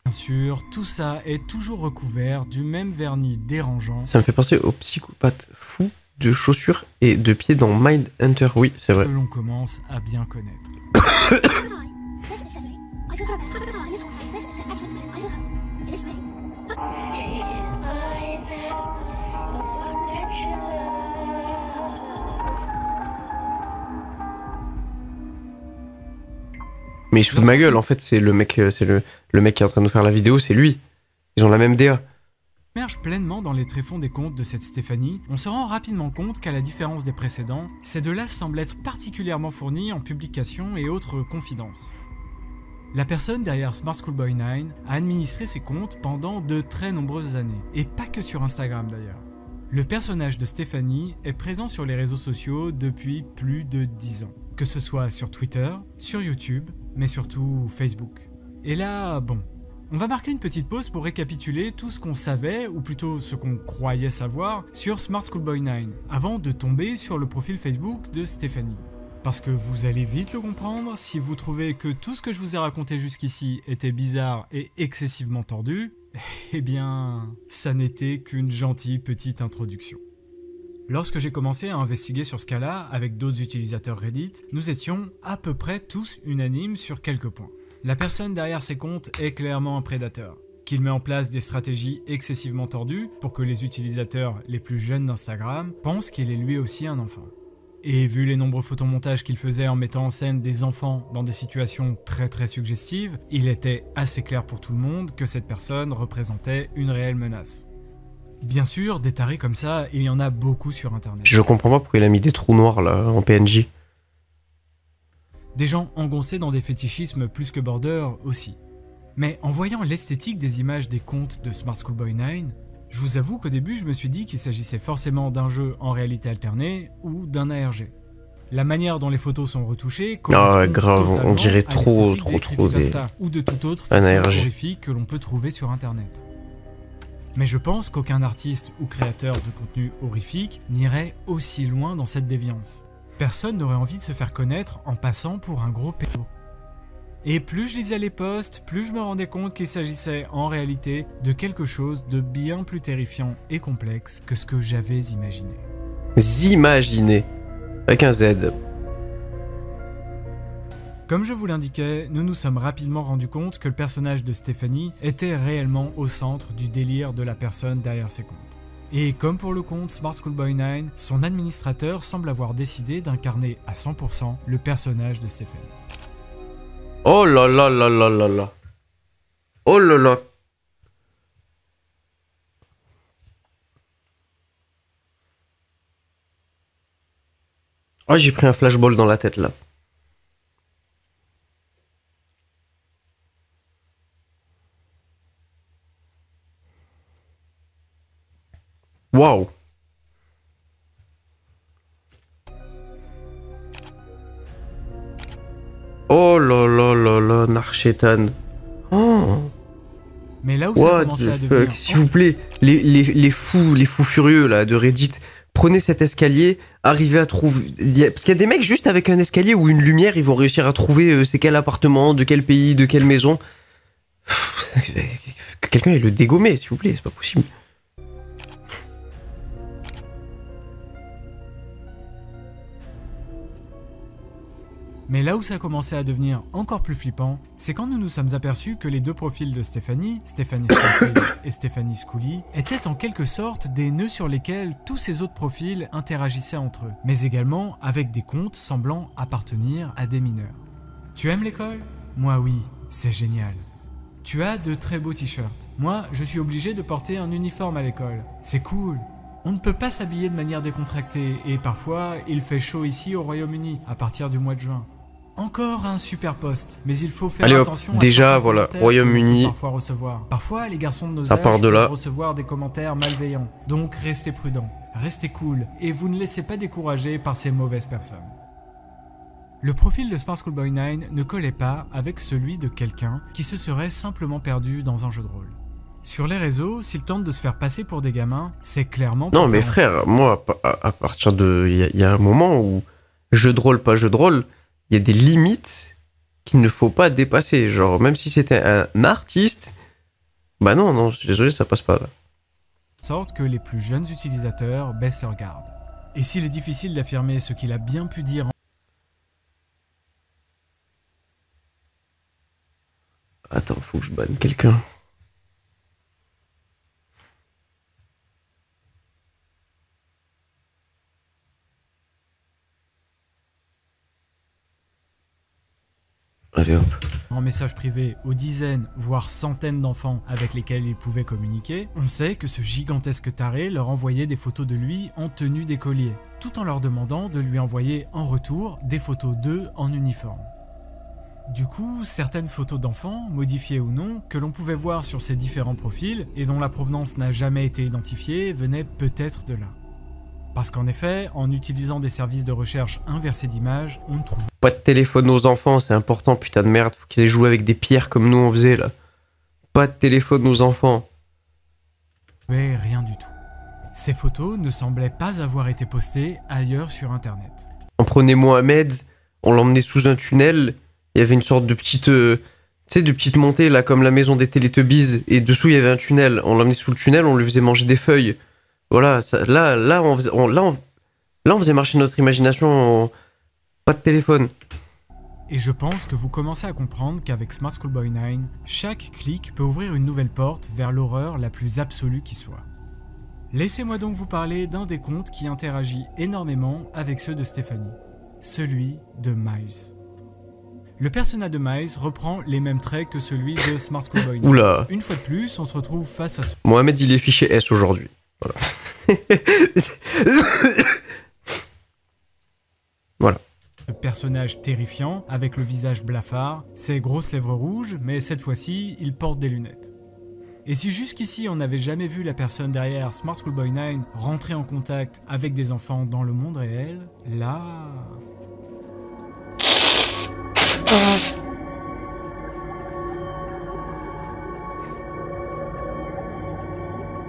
[SPEAKER 3] Bien sûr, tout ça est toujours recouvert du même vernis dérangeant.
[SPEAKER 2] Ça me fait penser aux psychopathes fous de chaussures et de pieds dans Mindhunter. Oui, c'est vrai.
[SPEAKER 3] Que l'on commence à bien connaître.
[SPEAKER 2] Mais il se fout de ma gueule, en fait, c'est le mec qui est en train de nous faire la vidéo, c'est lui. Ils ont la même DA.
[SPEAKER 3] Émerge pleinement dans les tréfonds des comptes de cette Stephanie, on se rend rapidement compte qu'à la différence des précédents, ces deux-là semblent être particulièrement fournis en publications et autres confidences. La personne derrière Smart Schoolboy 9 a administré ses comptes pendant de très nombreuses années, et pas que sur Instagram d'ailleurs. Le personnage de Stephanie est présent sur les réseaux sociaux depuis plus de 10 ans, que ce soit sur Twitter, sur YouTube, mais surtout Facebook. Et là, bon, on va marquer une petite pause pour récapituler tout ce qu'on savait, ou plutôt ce qu'on croyait savoir, sur Smart Schoolboy 9, avant de tomber sur le profil Facebook de Stephanie. Parce que vous allez vite le comprendre, si vous trouvez que tout ce que je vous ai raconté jusqu'ici était bizarre et excessivement tordu, eh bien, ça n'était qu'une gentille petite introduction. Lorsque j'ai commencé à investiguer sur ce cas-là avec d'autres utilisateurs Reddit, nous étions à peu près tous unanimes sur quelques points. La personne derrière ces comptes est clairement un prédateur, qu'il met en place des stratégies excessivement tordues pour que les utilisateurs les plus jeunes d'Instagram pensent qu'il est lui aussi un enfant. Et vu les nombreux photomontages qu'il faisait en mettant en scène des enfants dans des situations très suggestives, il était assez clair pour tout le monde que cette personne représentait une réelle menace. Bien sûr, des tarés comme ça, il y en a beaucoup sur internet.
[SPEAKER 2] Je comprends pas pourquoi il a mis des trous noirs là en PNJ.
[SPEAKER 3] Des gens engoncés dans des fétichismes plus que border aussi. Mais en voyant l'esthétique des images des comptes de Smart Schoolboy 9, je vous avoue qu'au début je me suis dit qu'il s'agissait forcément d'un jeu en réalité alternée ou d'un ARG. La manière dont les photos sont retouchées correspond
[SPEAKER 2] grave, on dirait trop des...
[SPEAKER 3] ou de toute autre fiction horrifique que l'on peut trouver sur internet. Mais je pense qu'aucun artiste ou créateur de contenu horrifique n'irait aussi loin dans cette déviance. Personne n'aurait envie de se faire connaître en passant pour un gros pédo. Et plus je lisais les posts, plus je me rendais compte qu'il s'agissait en réalité de quelque chose de bien plus terrifiant et complexe que ce que j'avais imaginé.
[SPEAKER 2] Imaginé avec un Z.
[SPEAKER 3] Comme je vous l'indiquais, nous nous sommes rapidement rendus compte que le personnage de Stephanie était réellement au centre du délire de la personne derrière ses comptes. Et comme pour le compte Smart Schoolboy 9, son administrateur semble avoir décidé d'incarner à 100% le personnage de Stephanie.
[SPEAKER 2] Oh là là là là là là. Oh là là. Oh, j'ai pris un flashball dans la tête là. Waouh. Oh là là là là, Narchetan. Oh.
[SPEAKER 3] Mais là où ça
[SPEAKER 2] What
[SPEAKER 3] commençait à
[SPEAKER 2] the
[SPEAKER 3] devenir...
[SPEAKER 2] fuck, s'il vous plaît, les fous furieux là de Reddit, prenez cet escalier, arrivez à trouver... Parce qu'il y a des mecs juste avec un escalier ou une lumière, ils vont réussir à trouver c'est quel appartement, de quel pays, de quelle maison. Que quelqu'un ait le dégommé, s'il vous plaît, c'est pas possible.
[SPEAKER 3] Mais là où ça commençait à devenir encore plus flippant, c'est quand nous nous sommes aperçus que les deux profils de Stephanie Scofield et Stephanie Scully, étaient en quelque sorte des nœuds sur lesquels tous ces autres profils interagissaient entre eux, mais également avec des comptes semblant appartenir à des mineurs. Tu aimes l'école? Moi oui, c'est génial. Tu as de très beaux t-shirts. Moi, je suis obligé de porter un uniforme à l'école. C'est cool. On ne peut pas s'habiller de manière décontractée et parfois il fait chaud ici au Royaume-Uni à partir du mois de juin. Encore un super poste, mais il faut faire attention à
[SPEAKER 2] déjà
[SPEAKER 3] certains
[SPEAKER 2] voilà,
[SPEAKER 3] commentaires
[SPEAKER 2] Royaume-Uni.
[SPEAKER 3] Parfois recevoir. Parfois les garçons de nos
[SPEAKER 2] Ça
[SPEAKER 3] âges
[SPEAKER 2] part de là.
[SPEAKER 3] peuvent recevoir des commentaires malveillants. Donc restez prudents, restez cool et vous ne laissez pas décourager par ces mauvaises personnes. Le profil de Smart Schoolboy 9 ne collait pas avec celui de quelqu'un qui se serait simplement perdu dans un jeu de rôle. Sur les réseaux, s'ils tentent de se faire passer pour des gamins, c'est clairement...
[SPEAKER 2] Non mais frère, moi à partir de... Il y a un moment où jeu de rôle, pas jeu de rôle, il y a des limites qu'il ne faut pas dépasser. Genre, même si c'était un artiste, bah non, je suis désolé, ça passe pas là.
[SPEAKER 3] Sorte que les plus jeunes utilisateurs baissent leur garde. Et s'il est difficile d'affirmer ce qu'il a bien pu dire
[SPEAKER 2] Attends, faut que je banne quelqu'un. Allez hop.
[SPEAKER 3] en message privé aux dizaines, voire centaines d'enfants avec lesquels il pouvait communiquer, on sait que ce gigantesque taré leur envoyait des photos de lui en tenue d'écolier, tout en leur demandant de lui envoyer en retour des photos d'eux en uniforme. Du coup, certaines photos d'enfants, modifiées ou non, que l'on pouvait voir sur ces différents profils et dont la provenance n'a jamais été identifiée, venaient peut-être de là. Parce qu'en effet, en utilisant des services de recherche inversés d'images, on ne trouve
[SPEAKER 2] pas de téléphone aux enfants, c'est important, putain de merde, faut qu'ils aient joué avec des pierres comme nous on faisait là. Pas de téléphone aux enfants.
[SPEAKER 3] rien du tout. Ces photos ne semblaient pas avoir été postées ailleurs sur internet.
[SPEAKER 2] On prenait Mohamed, on l'emmenait sous un tunnel, il y avait une sorte de petite... tu sais, de petite montée là, comme la maison des Teletubbies, et dessous il y avait un tunnel. On l'emmenait sous le tunnel, on lui faisait manger des feuilles. Voilà, ça, là, on faisait marcher notre imagination. Pas de téléphone.
[SPEAKER 3] Et je pense que vous commencez à comprendre qu'avec Smart Schoolboy 9, chaque clic peut ouvrir une nouvelle porte vers l'horreur la plus absolue qui soit. Laissez-moi donc vous parler d'un des contes qui interagit énormément avec ceux de Stephanie, celui de Miles. Le personnage de Miles reprend les mêmes traits que celui de Smart Schoolboy 9.
[SPEAKER 2] Oula.
[SPEAKER 3] Une fois de plus, on se retrouve face à ce...
[SPEAKER 2] Mohamed, il est fiché S aujourd'hui. Voilà. Voilà.
[SPEAKER 3] Ce personnage terrifiant, avec le visage blafard, ses grosses lèvres rouges, mais cette fois-ci, il porte des lunettes. Et si jusqu'ici on n'avait jamais vu la personne derrière Smart Schoolboy 9 rentrer en contact avec des enfants dans le monde réel, là...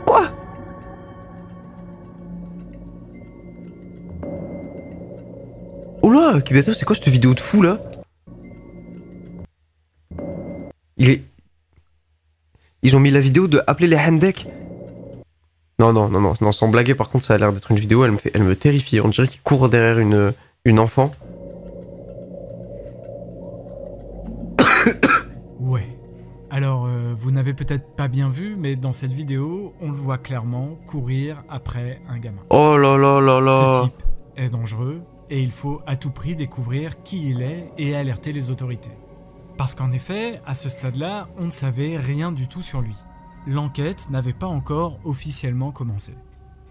[SPEAKER 2] Quoi? Oh là, Kibeto, c'est quoi cette vidéo de fou là? Ils ont mis la vidéo de appeler les Handek. Non, sans blaguer, par contre ça a l'air d'être une vidéo, elle me terrifie. On dirait qu'il court derrière une enfant.
[SPEAKER 3] l'avez peut-être pas bien vu, mais dans cette vidéo, on le voit clairement courir après un gamin.
[SPEAKER 2] Oh là là là là.
[SPEAKER 3] Ce type est dangereux et il faut à tout prix découvrir qui il est et alerter les autorités. Parce qu'en effet, à ce stade-là, on ne savait rien du tout sur lui. L'enquête n'avait pas encore officiellement commencé.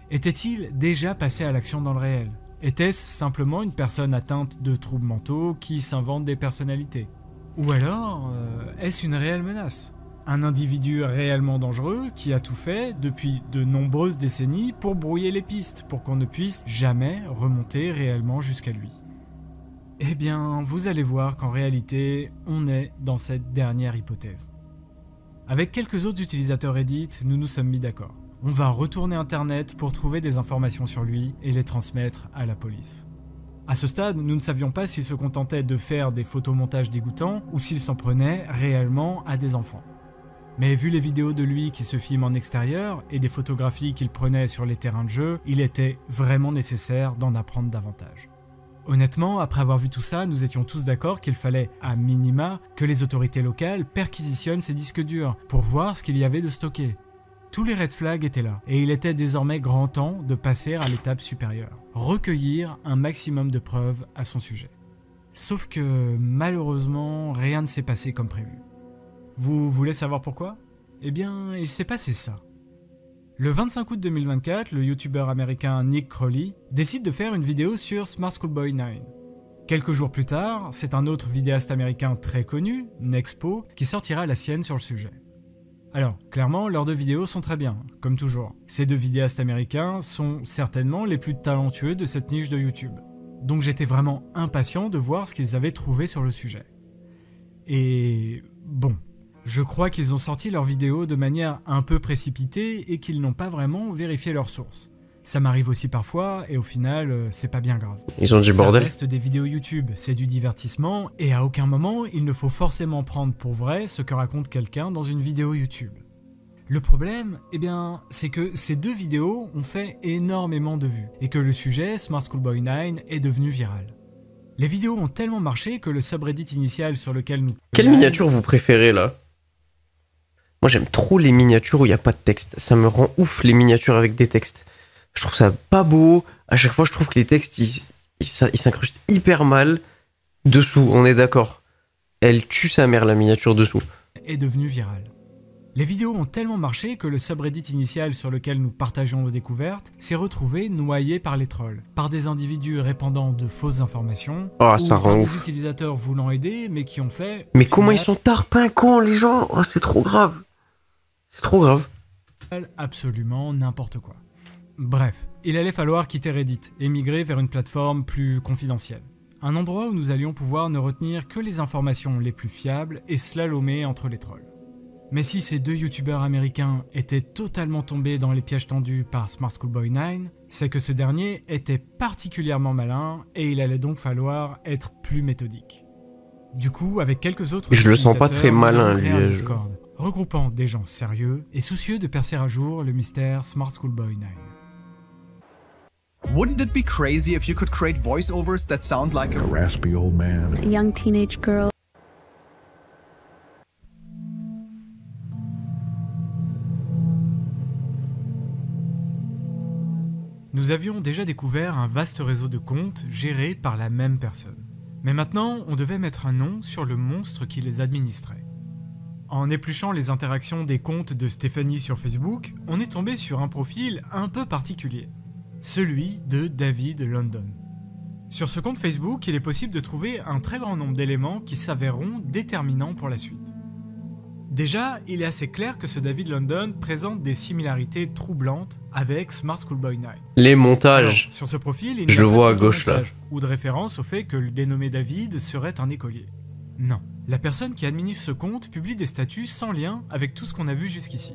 [SPEAKER 3] Était-il déjà passé à l'action dans le réel? Était-ce simplement une personne atteinte de troubles mentaux qui s'invente des personnalités? Ou alors, est-ce une réelle menace? Un individu réellement dangereux qui a tout fait depuis de nombreuses décennies pour brouiller les pistes, pour qu'on ne puisse jamais remonter réellement jusqu'à lui. Eh bien, vous allez voir qu'en réalité, on est dans cette dernière hypothèse. Avec quelques autres utilisateurs Reddit, nous nous sommes mis d'accord. On va retourner internet pour trouver des informations sur lui et les transmettre à la police. À ce stade, nous ne savions pas s'il se contentait de faire des photomontages dégoûtants ou s'il s'en prenait réellement à des enfants. Mais vu les vidéos de lui qui se filme en extérieur et des photographies qu'il prenait sur les terrains de jeu, il était vraiment nécessaire d'en apprendre davantage. Honnêtement, après avoir vu tout ça, nous étions tous d'accord qu'il fallait, à minima, que les autorités locales perquisitionnent ces disques durs pour voir ce qu'il y avait de stocké. Tous les red flags étaient là, et il était désormais grand temps de passer à l'étape supérieure, recueillir un maximum de preuves à son sujet. Sauf que, malheureusement, rien ne s'est passé comme prévu. Vous voulez savoir pourquoi? Eh bien, il s'est passé ça. Le 25 août 2024, le youtubeur américain Nick Crowley décide de faire une vidéo sur Smart Schoolboy 9. Quelques jours plus tard, c'est un autre vidéaste américain très connu, Nexpo, qui sortira la sienne sur le sujet. Alors, clairement, leurs deux vidéos sont très bien, comme toujours. Ces deux vidéastes américains sont certainement les plus talentueux de cette niche de YouTube. Donc j'étais vraiment impatient de voir ce qu'ils avaient trouvé sur le sujet. Et bon, je crois qu'ils ont sorti leurs vidéos de manière un peu précipitée et qu'ils n'ont pas vraiment vérifié leurs sources. Ça m'arrive aussi parfois et au final, c'est pas bien grave.
[SPEAKER 2] Ils ont dit bordel.
[SPEAKER 3] Ça reste des vidéos YouTube, c'est du divertissement et à aucun moment il ne faut forcément prendre pour vrai ce que raconte quelqu'un dans une vidéo YouTube. Le problème, eh bien, c'est que ces deux vidéos ont fait énormément de vues et que le sujet Smart Schoolboy 9 est devenu viral. Les vidéos ont tellement marché que le subreddit initial sur lequel nous...
[SPEAKER 2] Quelle miniature vous préférez là? Moi j'aime trop les miniatures où il n'y a pas de texte. Ça me rend ouf les miniatures avec des textes. Je trouve ça pas beau. À chaque fois je trouve que les textes ils s'incrustent hyper mal. Dessous, on est d'accord. Elle tue sa mère la miniature dessous.
[SPEAKER 3] Est devenu viral. Les vidéos ont tellement marché que le subreddit initial sur lequel nous partageons nos découvertes s'est retrouvé noyé par les trolls, par des individus répandant de fausses informations,
[SPEAKER 2] Oh,
[SPEAKER 3] ou
[SPEAKER 2] ça
[SPEAKER 3] par
[SPEAKER 2] rend
[SPEAKER 3] des
[SPEAKER 2] ouf.
[SPEAKER 3] utilisateurs voulant aider mais qui ont fait...
[SPEAKER 2] Mais
[SPEAKER 3] au
[SPEAKER 2] comment ils
[SPEAKER 3] final,
[SPEAKER 2] sont tarpincons les gens? Oh, c'est trop grave. C'est trop grave.
[SPEAKER 3] absolument n'importe quoi. Bref, il allait falloir quitter Reddit et migrer vers une plateforme plus confidentielle. Un endroit où nous allions pouvoir ne retenir que les informations les plus fiables et slalomer entre les trolls. Mais si ces deux youtubeurs américains étaient totalement tombés dans les pièges tendus par Smart Schoolboy 9, c'est que ce dernier était particulièrement malin et il allait donc falloir être plus méthodique. Du coup, avec quelques autres
[SPEAKER 2] Je le sens pas
[SPEAKER 3] utilisateurs,
[SPEAKER 2] très
[SPEAKER 3] nous
[SPEAKER 2] malin,
[SPEAKER 3] avons créé
[SPEAKER 2] lui,
[SPEAKER 3] un Discord, regroupant des gens sérieux et soucieux de percer à jour le mystère Smart Schoolboy 9.
[SPEAKER 6] Wouldn't it be crazy if you could create voiceovers that sound like a
[SPEAKER 7] raspy old man.
[SPEAKER 8] A young teenage girl.
[SPEAKER 3] Nous avions déjà découvert un vaste réseau de comptes gérés par la même personne. Mais maintenant, on devait mettre un nom sur le monstre qui les administrait. En épluchant les interactions des comptes de Stéphanie sur Facebook, on est tombé sur un profil un peu particulier. Celui de David London. Sur ce compte Facebook, il est possible de trouver un très grand nombre d'éléments qui s'avéreront déterminants pour la suite. Déjà, il est assez clair que ce David London présente des similarités troublantes avec Smart Schoolboy 9.
[SPEAKER 2] Les
[SPEAKER 3] Alors,
[SPEAKER 2] montages.
[SPEAKER 3] sur ce profil, il
[SPEAKER 2] Je
[SPEAKER 3] n'y a
[SPEAKER 2] le
[SPEAKER 3] pas
[SPEAKER 2] vois
[SPEAKER 3] de
[SPEAKER 2] à gauche, là.
[SPEAKER 3] montage ou de référence au fait que le dénommé David serait un écolier. Non, la personne qui administre ce compte publie des statuts sans lien avec tout ce qu'on a vu jusqu'ici.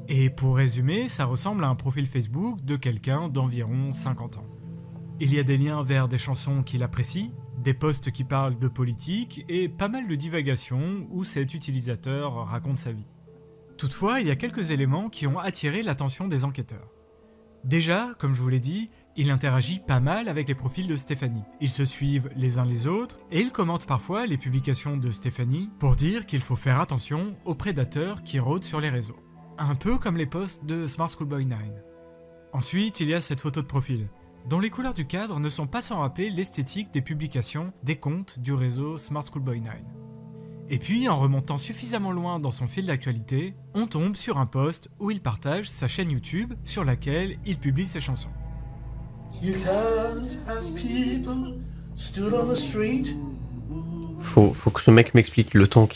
[SPEAKER 3] Et pour résumer, ça ressemble à un profil Facebook de quelqu'un d'environ 50 ans. Il y a des liens vers des chansons qu'il apprécie, des posts qui parlent de politique et pas mal de divagations où cet utilisateur raconte sa vie. Toutefois, il y a quelques éléments qui ont attiré l'attention des enquêteurs. Déjà, comme je vous l'ai dit, Il interagit pas mal avec les profils de Stephanie. Ils se suivent les uns les autres et il commente parfois les publications de Stephanie pour dire qu'il faut faire attention aux prédateurs qui rôdent sur les réseaux. Un peu comme les posts de Smart Schoolboy 9. Ensuite, il y a cette photo de profil, dont les couleurs du cadre ne sont pas sans rappeler l'esthétique des publications des comptes du réseau Smart Schoolboy 9. Et puis, en remontant suffisamment loin dans son fil d'actualité, on tombe sur un post où il partage sa chaîne YouTube sur laquelle il publie ses chansons.
[SPEAKER 7] You can't have people stood on the street.
[SPEAKER 2] Faut que ce mec m'explique le temps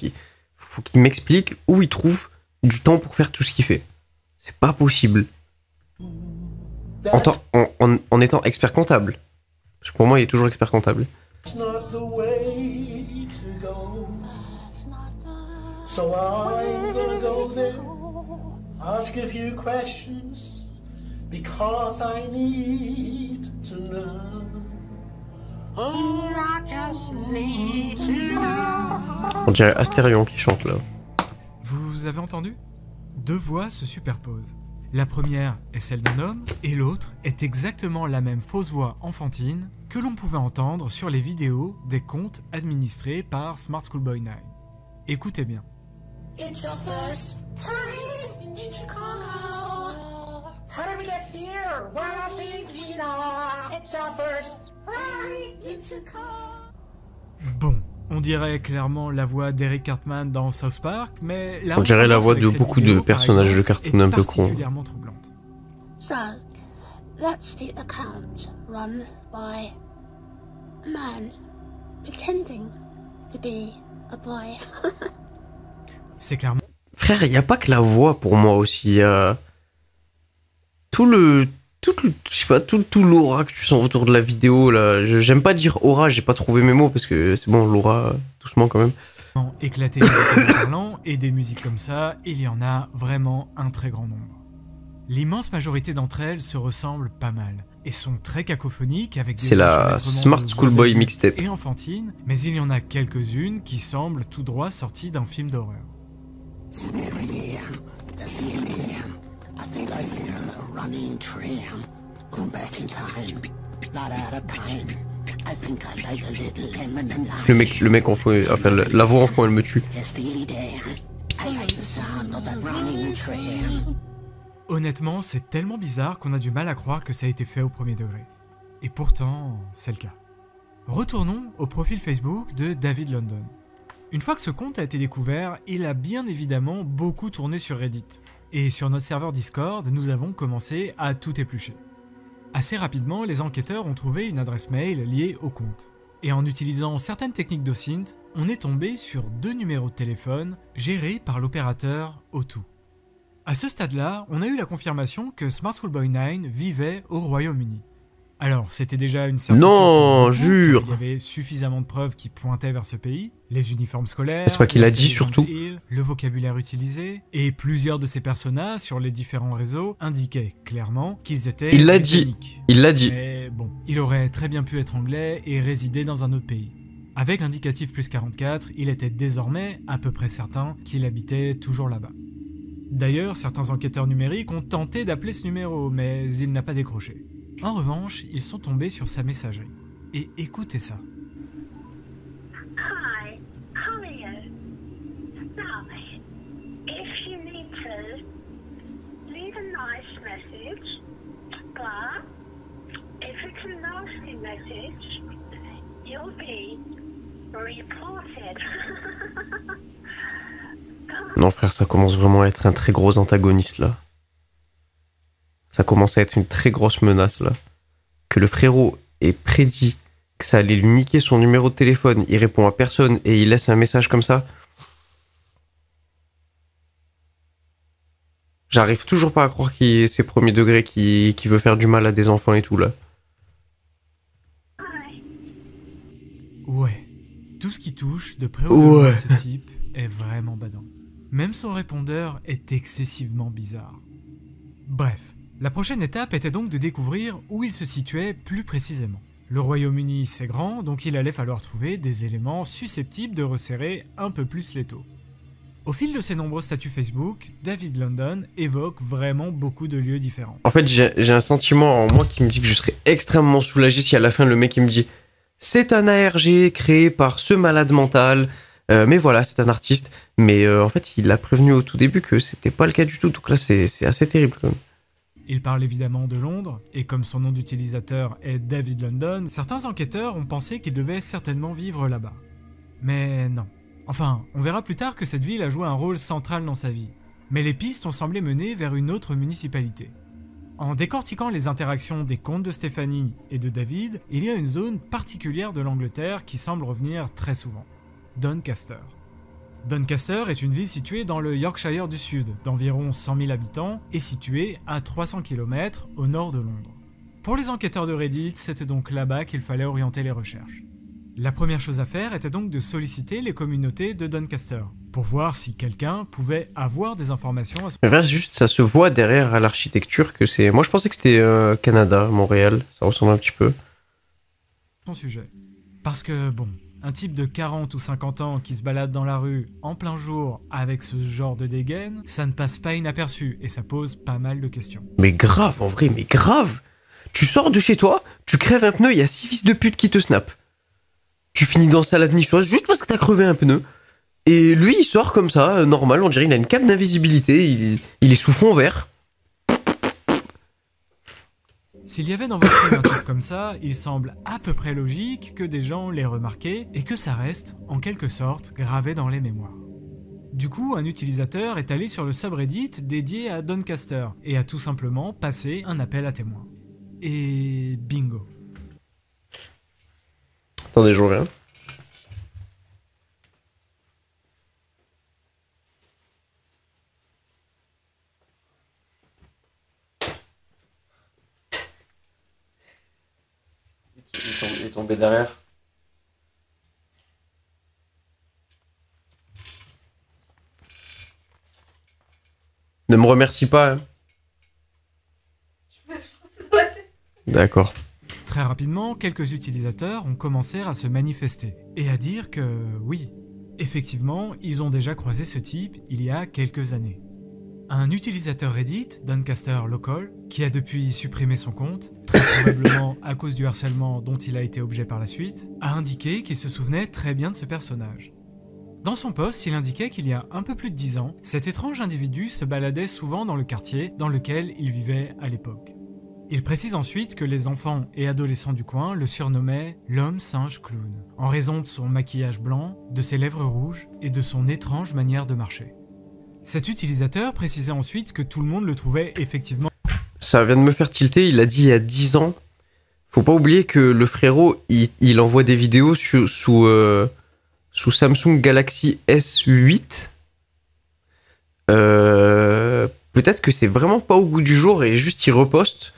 [SPEAKER 2] faut qu'il m'explique où il trouve du temps pour faire tout ce qu'il fait. C'est pas possible. En étant expert comptable. Parce que pour moi, il est toujours expert comptable.
[SPEAKER 7] It's not the way to go. So I'm gonna go there, ask a few questions, because I need to know. Oh, I just need to know.
[SPEAKER 2] On dirait Astérion qui chante là.
[SPEAKER 3] Vous avez entendu? Deux voix se superposent. La première est celle d'un homme et l'autre est exactement la même fausse voix enfantine que l'on pouvait entendre sur les vidéos des comptes administrés par Smart Schoolboy 9. Écoutez bien.
[SPEAKER 5] It's your first time in Chicago. How did we get here? Well, I think we know. It's your first time in Chicago.
[SPEAKER 3] Bon, on dirait clairement la voix d'Eric Cartman dans South Park, mais
[SPEAKER 2] on dirait la voix de beaucoup de personnages de cartoon un peu cons.
[SPEAKER 3] Particulièrement troublante.
[SPEAKER 5] So, that's the account run by a man pretending to be a boy.
[SPEAKER 3] C'est clairement...
[SPEAKER 2] Frère, il n'y a pas que la voix pour moi aussi. Il y a tout l'aura que tu sens autour de la vidéo là. J'aime pas dire aura, j'ai pas trouvé mes mots parce que c'est bon, l'aura, doucement quand même.
[SPEAKER 3] Éclaté musicalement parlant et des musiques comme ça, il y en a vraiment un très grand nombre. L'immense majorité d'entre elles se ressemblent pas mal et sont très cacophoniques avec des
[SPEAKER 2] c'est la Smart Schoolboy mixtape
[SPEAKER 3] et enfantine, mais il y en a quelques-unes qui semblent tout droit sorties d'un film d'horreur.
[SPEAKER 2] Le mec en fond, enfin la voix en fond elle me tue.
[SPEAKER 3] Honnêtement, c'est tellement bizarre qu'on a du mal à croire que ça a été fait au premier degré. Et pourtant, c'est le cas. Retournons au profil Facebook de David London. Une fois que ce compte a été découvert, il a bien évidemment beaucoup tourné sur Reddit. Et sur notre serveur Discord, nous avons commencé à tout éplucher. Assez rapidement, les enquêteurs ont trouvé une adresse mail liée au compte. Et en utilisant certaines techniques d'OSINT, on est tombé sur 2 numéros de téléphone gérés par l'opérateur O2. À ce stade-là, on a eu la confirmation que Smart Schoolboy 9 vivait au Royaume-Uni. Alors, c'était déjà une certitude.
[SPEAKER 2] Non, jure.
[SPEAKER 3] Il y avait suffisamment de preuves qui pointaient vers ce pays. Les uniformes scolaires,
[SPEAKER 2] c'est pas qu'il a dit surtout.
[SPEAKER 3] Le vocabulaire utilisé, et plusieurs de ces personnages sur les différents réseaux indiquaient clairement qu'ils étaient
[SPEAKER 2] Il l'a
[SPEAKER 3] britanniques.
[SPEAKER 2] dit. Il l'a dit.
[SPEAKER 3] Mais bon, il aurait très bien pu être anglais et résider dans un autre pays. Avec l'indicatif +44, il était désormais à peu près certain qu'il habitait toujours là-bas. D'ailleurs, certains enquêteurs numériques ont tenté d'appeler ce numéro, mais il n'a pas décroché. En revanche, ils sont tombés sur sa messagerie. Et écoutez ça.
[SPEAKER 4] Hi, how are you? Now, if you need to, leave a nice message, but if it's a nasty message, you'll be reported.
[SPEAKER 2] Non frère, ça commence vraiment à être un très gros antagoniste là. Ça commence à être une très grosse menace là. Que le frérot ait prédit que ça allait lui niquer son numéro de téléphone, il répond à personne et il laisse un message comme ça. J'arrive toujours pas à croire qu'il est ses premiers degrés qui veut faire du mal à des enfants et tout là.
[SPEAKER 3] Ouais, tout ce qui touche de près ou de loin à ce type est vraiment badant. Même son répondeur est excessivement bizarre. Bref, la prochaine étape était donc de découvrir où il se situait plus précisément. Le Royaume-Uni c'est grand, donc il allait falloir trouver des éléments susceptibles de resserrer un peu plus l'étau. Au fil de ses nombreux statuts Facebook, David London évoque vraiment beaucoup de lieux différents.
[SPEAKER 2] En fait, j'ai un sentiment en moi qui me dit que je serais extrêmement soulagé si à la fin le mec il me dit c'est un ARG créé par ce malade mental, mais voilà, c'est un artiste. Mais en fait, il a prévenu au tout début que c'était pas le cas du tout, donc là c'est assez terrible quand même.
[SPEAKER 3] Il parle évidemment de Londres, et comme son nom d'utilisateur est David London, certains enquêteurs ont pensé qu'il devait certainement vivre là-bas. Mais non. Enfin, on verra plus tard que cette ville a joué un rôle central dans sa vie. Mais les pistes ont semblé mener vers une autre municipalité. En décortiquant les interactions des contes de Stéphanie et de David, il y a une zone particulière de l'Angleterre qui semble revenir très souvent. Doncaster. Doncaster est une ville située dans le Yorkshire du Sud, d'environ 100 000 habitants, et située à 300 km au nord de Londres. Pour les enquêteurs de Reddit, c'était donc là-bas qu'il fallait orienter les recherches. La première chose à faire était donc de solliciter les communautés de Doncaster, pour voir si quelqu'un pouvait avoir des informations à ce...
[SPEAKER 2] Mais vrai, juste ça se voit derrière à l'architecture que c'est... Moi je pensais que c'était Canada, Montréal, ça ressemble un petit peu.
[SPEAKER 3] Son sujet. Parce que bon... Un type de 40 ou 50 ans qui se balade dans la rue en plein jour avec ce genre de dégaine, ça ne passe pas inaperçu et ça pose pas mal de questions.
[SPEAKER 2] Mais grave, en vrai, mais grave. Tu sors de chez toi, tu crèves un pneu, il y a 6 fils de pute qui te snappent. Tu finis dans salade niçoise juste parce que t'as crevé un pneu. Et lui, il sort comme ça, normal, on dirait il a une cape d'invisibilité, il est sous fond vert.
[SPEAKER 3] S'il y avait dans votre vie un type comme ça, il semble à peu près logique que des gens l'aient remarqué et que ça reste, en quelque sorte, gravé dans les mémoires. Du coup, un utilisateur est allé sur le subreddit dédié à Doncaster et a tout simplement passé un appel à témoins. Et bingo.
[SPEAKER 2] Attendez, je reviens. Il est tombé derrière. Ne me remercie pas. Hein. D'accord.
[SPEAKER 3] Très rapidement, quelques utilisateurs ont commencé à se manifester et à dire que oui, effectivement, ils ont déjà croisé ce type il y a quelques années. Un utilisateur Reddit, Doncaster Local, qui a depuis supprimé son compte, très probablement à cause du harcèlement dont il a été objet par la suite, a indiqué qu'il se souvenait très bien de ce personnage. Dans son post, il indiquait qu'il y a un peu plus de 10 ans, cet étrange individu se baladait souvent dans le quartier dans lequel il vivait à l'époque. Il précise ensuite que les enfants et adolescents du coin le surnommaient l'homme singe clown, en raison de son maquillage blanc, de ses lèvres rouges et de son étrange manière de marcher. Cet utilisateur précisait ensuite que tout le monde le trouvait effectivement...
[SPEAKER 2] Ça vient de me faire tilter, il a dit il y a 10 ans. Faut pas oublier que le frérot, il envoie des vidéos sous Samsung Galaxy S8. Peut-être que c'est vraiment pas au goût du jour et juste il reposte.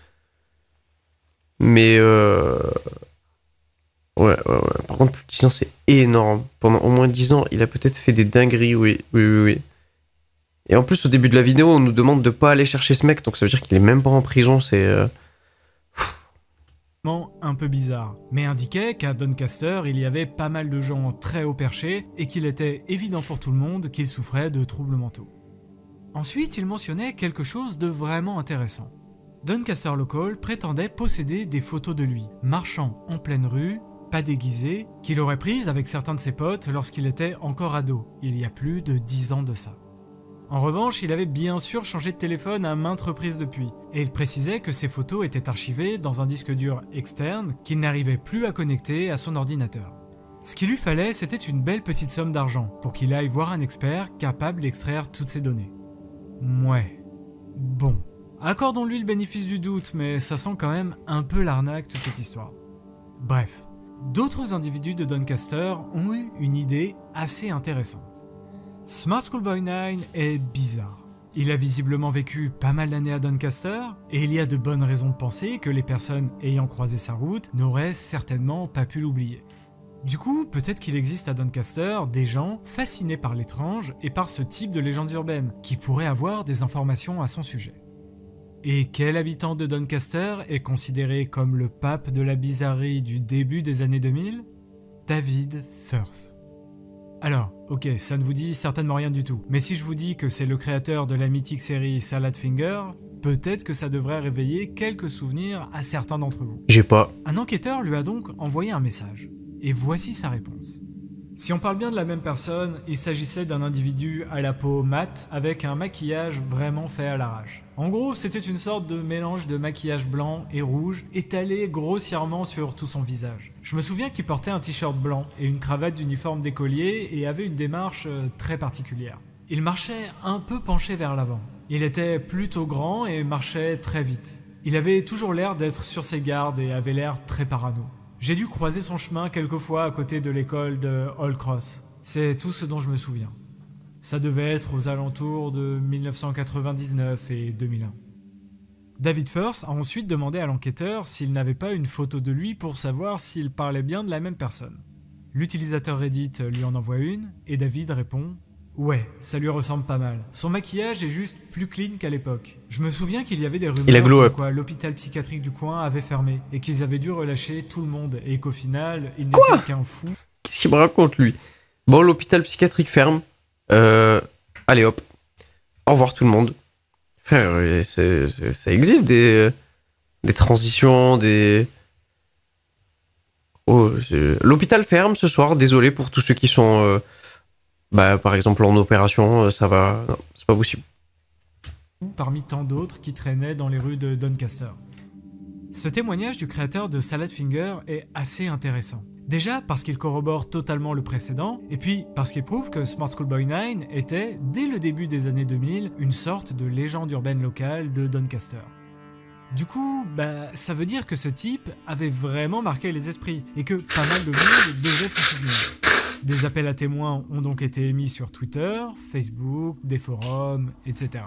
[SPEAKER 2] Mais ouais. Par contre, plus de 10 ans, c'est énorme. Pendant au moins 10 ans, il a peut-être fait des dingueries, oui. Et en plus, au début de la vidéo, on nous demande de pas aller chercher ce mec, donc ça veut dire qu'il est même pas en prison, c'est...
[SPEAKER 3] un peu bizarre, mais indiquait qu'à Doncaster, il y avait pas mal de gens très haut perchés et qu'il était évident pour tout le monde qu'il souffrait de troubles mentaux. Ensuite, il mentionnait quelque chose de vraiment intéressant. Doncaster Local prétendait posséder des photos de lui, marchant en pleine rue, pas déguisé, qu'il aurait prises avec certains de ses potes lorsqu'il était encore ado, il y a plus de 10 ans de ça. En revanche, il avait bien sûr changé de téléphone à maintes reprises depuis, et il précisait que ses photos étaient archivées dans un disque dur externe qu'il n'arrivait plus à connecter à son ordinateur. Ce qu'il lui fallait, c'était une belle petite somme d'argent pour qu'il aille voir un expert capable d'extraire toutes ces données. Ouais. Bon. Accordons-lui le bénéfice du doute, mais ça sent quand même un peu l'arnaque toute cette histoire. Bref. D'autres individus de Doncaster ont eu une idée assez intéressante. Smart Schoolboy 9 est bizarre. Il a visiblement vécu pas mal d'années à Doncaster, et il y a de bonnes raisons de penser que les personnes ayant croisé sa route n'auraient certainement pas pu l'oublier. Du coup, peut-être qu'il existe à Doncaster des gens fascinés par l'étrange et par ce type de légendes urbaines, qui pourraient avoir des informations à son sujet. Et quel habitant de Doncaster est considéré comme le pape de la bizarrerie du début des années 2000 ? David Firth. Alors, ok, ça ne vous dit certainement rien du tout, mais si je vous dis que c'est le créateur de la mythique série Salad Finger, peut-être que ça devrait réveiller quelques souvenirs à certains d'entre vous.
[SPEAKER 2] J'ai pas.
[SPEAKER 3] Un enquêteur lui a donc envoyé un message, et voici sa réponse. Si on parle bien de la même personne, il s'agissait d'un individu à la peau mate avec un maquillage vraiment fait à l'arrache. En gros, c'était une sorte de mélange de maquillage blanc et rouge étalé grossièrement sur tout son visage. Je me souviens qu'il portait un t-shirt blanc et une cravate d'uniforme d'écolier et avait une démarche très particulière. Il marchait un peu penché vers l'avant. Il était plutôt grand et marchait très vite. Il avait toujours l'air d'être sur ses gardes et avait l'air très parano. J'ai dû croiser son chemin quelques fois à côté de l'école de Old Cross. C'est tout ce dont je me souviens. Ça devait être aux alentours de 1999 et 2001. David Firth a ensuite demandé à l'enquêteur s'il n'avait pas une photo de lui pour savoir s'il parlait bien de la même personne. L'utilisateur Reddit lui en envoie une et David répond « Ouais, ça lui ressemble pas mal. Son maquillage est juste plus clean qu'à l'époque. Je me souviens qu'il y avait des rumeurs comme quoi l'hôpital psychiatrique du coin avait fermé et qu'ils avaient dû relâcher tout le monde et qu'au final, il n'était qu'un fou. »
[SPEAKER 2] Qu'est-ce qu'il me raconte, lui? Bon, l'hôpital psychiatrique ferme. Allez hop. Au revoir tout le monde. Frère, ça existe des transitions, des... Oh, l'hôpital ferme ce soir, désolé pour tous ceux qui sont... par exemple en opération, ça va... Non, c'est pas possible.
[SPEAKER 3] Parmi tant d'autres qui traînaient dans les rues de Doncaster. Ce témoignage du créateur de Salad Finger est assez intéressant. Déjà parce qu'il corrobore totalement le précédent, et puis parce qu'il prouve que Smart Schoolboy 9 était, dès le début des années 2000, une sorte de légende urbaine locale de Doncaster. Du coup, ça veut dire que ce type avait vraiment marqué les esprits, et que pas mal de monde devait s'en souvenir. Des appels à témoins ont donc été émis sur Twitter, Facebook, des forums, etc.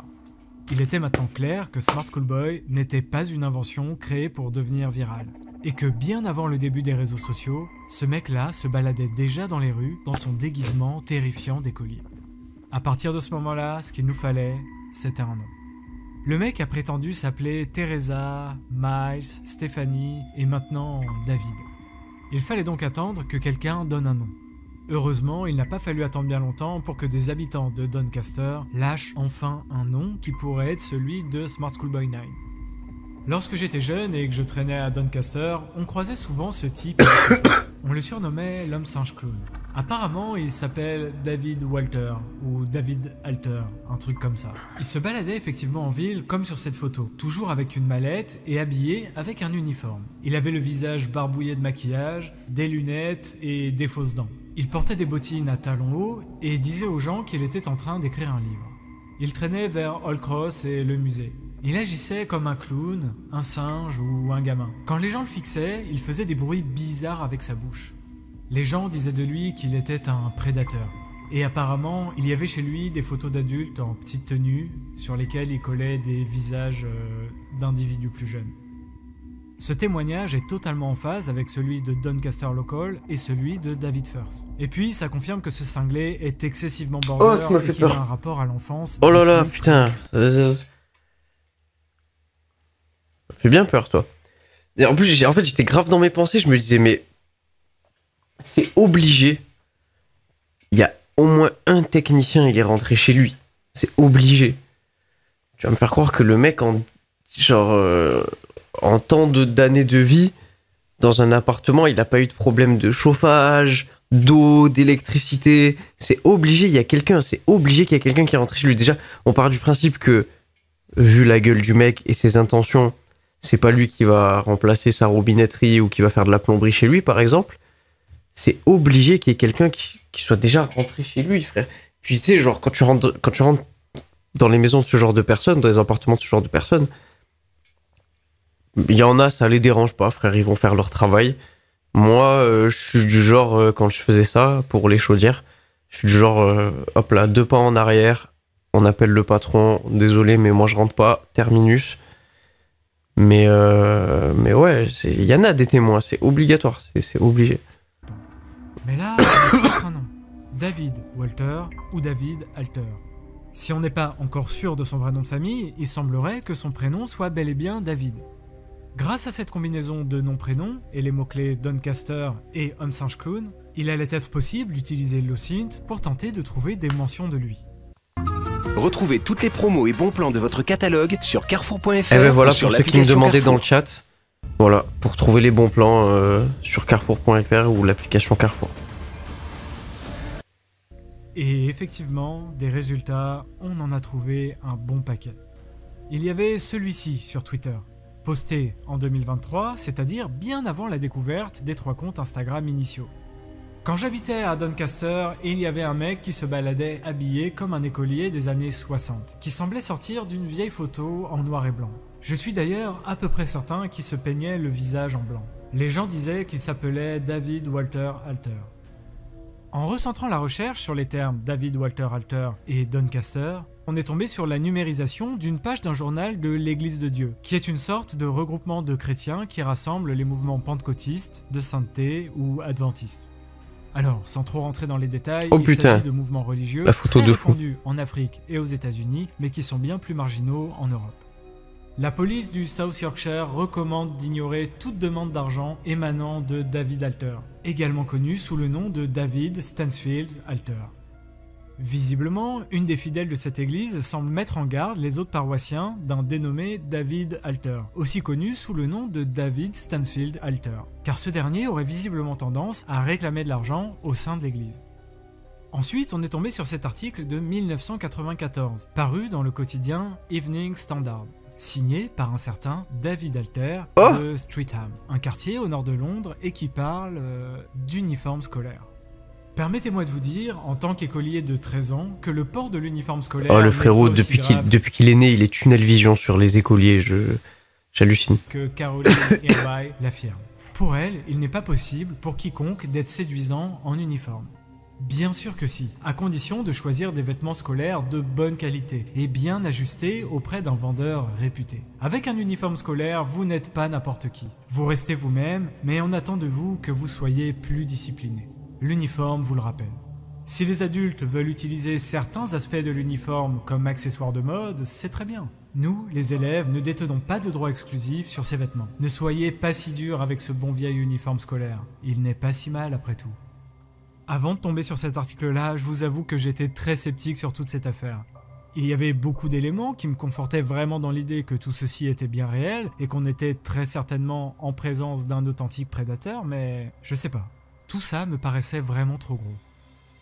[SPEAKER 3] Il était maintenant clair que Smart Schoolboy n'était pas une invention créée pour devenir virale. Et que bien avant le début des réseaux sociaux, ce mec-là se baladait déjà dans les rues dans son déguisement terrifiant d'écolier. À partir de ce moment-là, ce qu'il nous fallait, c'était un nom. Le mec a prétendu s'appeler Teresa, Miles, Stephanie et maintenant David. Il fallait donc attendre que quelqu'un donne un nom. Heureusement, il n'a pas fallu attendre bien longtemps pour que des habitants de Doncaster lâchent enfin un nom qui pourrait être celui de Smart Schoolboy 9. Lorsque j'étais jeune et que je traînais à Doncaster, on croisait souvent ce type. On le surnommait l'homme singe clown. Apparemment, il s'appelle David Walter ou David Alter, un truc comme ça. Il se baladait effectivement en ville comme sur cette photo, toujours avec une mallette et habillé avec un uniforme. Il avait le visage barbouillé de maquillage, des lunettes et des fausses dents. Il portait des bottines à talons hauts et disait aux gens qu'il était en train d'écrire un livre. Il traînait vers Old Cross et le musée. Il agissait comme un clown, un singe ou un gamin. Quand les gens le fixaient, il faisait des bruits bizarres avec sa bouche. Les gens disaient de lui qu'il était un prédateur. Et apparemment, il y avait chez lui des photos d'adultes en petite tenue sur lesquelles il collait des visages d'individus plus jeunes. Ce témoignage est totalement en phase avec celui de Doncaster Local et celui de David Firth. Et puis, ça confirme que ce cinglé est excessivement border et qu'il a un rapport à l'enfance.
[SPEAKER 2] Oh là là, putain. Ça fait bien peur, toi. Et en plus, j'étais grave dans mes pensées. Je me disais, mais c'est obligé. Il y a au moins un technicien, il est rentré chez lui. C'est obligé. Tu vas me faire croire que le mec, en tant d'années de vie, dans un appartement, il n'a pas eu de problème de chauffage, d'eau, d'électricité. C'est obligé, c'est obligé qu'il y a quelqu'un qui est rentré chez lui. Déjà, on part du principe que, vu la gueule du mec et ses intentions, c'est pas lui qui va remplacer sa robinetterie ou qui va faire de la plomberie chez lui, par exemple. C'est obligé qu'il y ait quelqu'un qui soit déjà rentré chez lui, frère. Puis tu sais, genre, quand tu rentres dans les maisons de ce genre de personnes, dans les appartements de ce genre de personnes, il y en a, ça les dérange pas, frère, ils vont faire leur travail. Moi, je suis du genre, quand je faisais ça, pour les chaudières, je suis du genre, hop là, 2 pas en arrière, on appelle le patron, désolé, mais moi je rentre pas, terminus. Mais ouais, il y en a des témoins, c'est obligatoire, c'est obligé.
[SPEAKER 3] Mais là, on a peut-être un nom. David Walter ou David Alter. Si on n'est pas encore sûr de son vrai nom de famille, il semblerait que son prénom soit bel et bien David. Grâce à cette combinaison de nom-prénom et les mots-clés Doncaster et homme singe clown, Il allait être possible d'utiliser l'OSINT pour tenter de trouver des mentions de lui.
[SPEAKER 8] Retrouvez toutes les promos et bons plans de votre catalogue sur carrefour.fr.
[SPEAKER 2] Et ben voilà,
[SPEAKER 8] ou sur
[SPEAKER 2] pour ceux qui me
[SPEAKER 8] l'application
[SPEAKER 2] demandaient
[SPEAKER 8] Carrefour.
[SPEAKER 2] dans le chat, voilà, pour trouver les bons plans sur carrefour.fr ou l'application Carrefour.
[SPEAKER 3] Et effectivement, des résultats, on en a trouvé un bon paquet. Il y avait celui-ci sur Twitter, posté en 2023, c'est-à-dire bien avant la découverte des 3 comptes Instagram initiaux. Quand j'habitais à Doncaster, il y avait un mec qui se baladait habillé comme un écolier des années 60, qui semblait sortir d'une vieille photo en noir et blanc. Je suis d'ailleurs à peu près certain qu'il se peignait le visage en blanc. Les gens disaient qu'il s'appelait David Walter Alter. En recentrant la recherche sur les termes David Walter Alter et Doncaster, on est tombé sur la numérisation d'une page d'un journal de l'Église de Dieu, qui est une sorte de regroupement de chrétiens qui rassemble les mouvements pentecôtistes, de sainteté ou adventistes. Alors, sans trop rentrer dans les détails, il s'agit de mouvements religieux très répandus en Afrique et aux États-Unis, mais qui sont bien plus marginaux en Europe. La police du South Yorkshire recommande d'ignorer toute demande d'argent émanant de David Alter, également connu sous le nom de David Stansfield Alter. Visiblement, une des fidèles de cette église semble mettre en garde les autres paroissiens d'un dénommé David Alter, aussi connu sous le nom de David Stansfield Alter, car ce dernier aurait visiblement tendance à réclamer de l'argent au sein de l'église. Ensuite, on est tombé sur cet article de 1994, paru dans le quotidien Evening Standard, signé par un certain David Alter de Streatham, un quartier au nord de Londres et qui parle d'uniforme scolaire. Permettez-moi de vous dire, en tant qu'écolier de 13 ans, que le port de l'uniforme scolaire...
[SPEAKER 2] Oh le frérot, depuis qu'il est né, il est tunnel vision sur les écoliers, j'hallucine. Que
[SPEAKER 3] Caroline Irby l'affirme. Pour elle, il n'est pas possible pour quiconque d'être séduisant en uniforme. Bien sûr que si, à condition de choisir des vêtements scolaires de bonne qualité et bien ajustés auprès d'un vendeur réputé. Avec un uniforme scolaire, vous n'êtes pas n'importe qui. Vous restez vous-même, mais on attend de vous que vous soyez plus discipliné. L'uniforme vous le rappelle. Si les adultes veulent utiliser certains aspects de l'uniforme comme accessoire de mode, c'est très bien. Nous, les élèves, ne détenons pas de droit exclusif sur ces vêtements. Ne soyez pas si durs avec ce bon vieil uniforme scolaire. Il n'est pas si mal après tout. Avant de tomber sur cet article-là, je vous avoue que j'étais très sceptique sur toute cette affaire. Il y avait beaucoup d'éléments qui me confortaient vraiment dans l'idée que tout ceci était bien réel et qu'on était très certainement en présence d'un authentique prédateur, mais je sais pas. Tout ça me paraissait vraiment trop gros.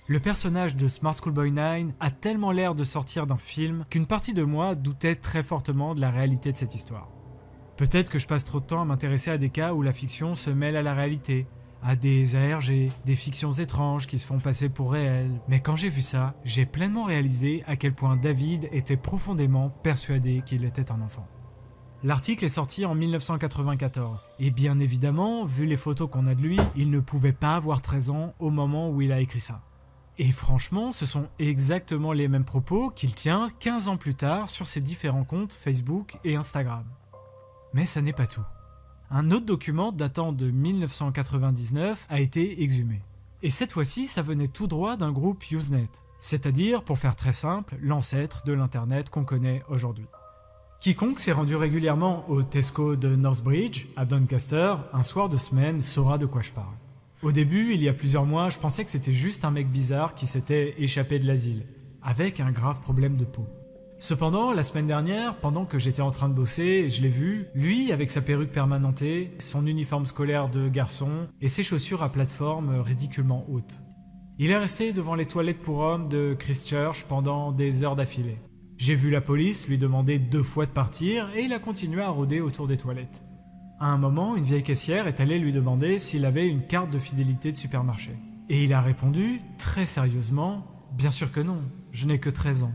[SPEAKER 3] Le personnage de Smart Schoolboy 9 a tellement l'air de sortir d'un film qu'une partie de moi doutait très fortement de la réalité de cette histoire. Peut-être que je passe trop de temps à m'intéresser à des cas où la fiction se mêle à la réalité, à des ARG, des fictions étranges qui se font passer pour réelles. Mais quand j'ai vu ça, j'ai pleinement réalisé à quel point David était profondément persuadé qu'il était un enfant. L'article est sorti en 1994, et bien évidemment, vu les photos qu'on a de lui, il ne pouvait pas avoir 13 ans au moment où il a écrit ça. Et franchement, ce sont exactement les mêmes propos qu'il tient 15 ans plus tard sur ses différents comptes Facebook et Instagram. Mais ça n'est pas tout. Un autre document datant de 1999 a été exhumé. Et cette fois-ci, ça venait tout droit d'un groupe Usenet, c'est-à-dire, pour faire très simple, l'ancêtre de l'internet qu'on connaît aujourd'hui. Quiconque s'est rendu régulièrement au Tesco de Northbridge, à Doncaster, un soir de semaine saura de quoi je parle. Au début, il y a plusieurs mois, je pensais que c'était juste un mec bizarre qui s'était échappé de l'asile, avec un grave problème de peau. Cependant, la semaine dernière, pendant que j'étais en train de bosser, je l'ai vu, lui avec sa perruque permanentée, son uniforme scolaire de garçon et ses chaussures à plateforme ridiculement hautes. Il est resté devant les toilettes pour hommes de Christchurch pendant des heures d'affilée. J'ai vu la police lui demander 2 fois de partir et il a continué à rôder autour des toilettes. À un moment, une vieille caissière est allée lui demander s'il avait une carte de fidélité de supermarché. Et il a répondu, très sérieusement, « Bien sûr que non, je n'ai que 13 ans ».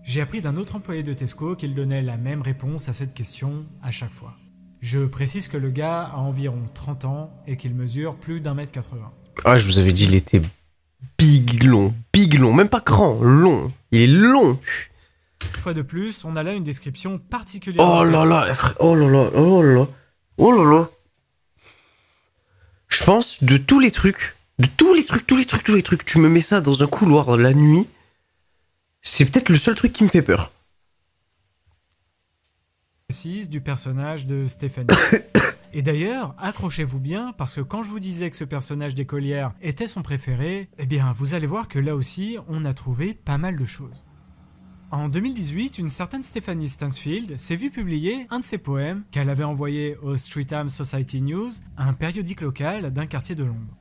[SPEAKER 3] J'ai appris d'un autre employé de Tesco qu'il donnait la même réponse à cette question à chaque fois. Je précise que le gars a environ 30 ans et qu'il mesure plus d'1m80.
[SPEAKER 2] Ah, je vous avais dit, il était big long, même pas grand, long. Il est long.
[SPEAKER 3] Une fois de plus, on a là une description particulièrement...
[SPEAKER 2] Oh là là, oh là là, oh là là, oh là là. Je pense, de tous les trucs, tu me mets ça dans un couloir la nuit, c'est peut-être le seul truc qui me fait peur.
[SPEAKER 3] Du personnage de Stéphanie. Et d'ailleurs, accrochez-vous bien, parce que quand je vous disais que ce personnage d'écolière était son préféré, eh bien vous allez voir que là aussi, on a trouvé pas mal de choses. En 2018, une certaine Stephanie Stansfield s'est vue publier un de ses poèmes qu'elle avait envoyé au Streatham Society News, un périodique local d'un quartier de Londres.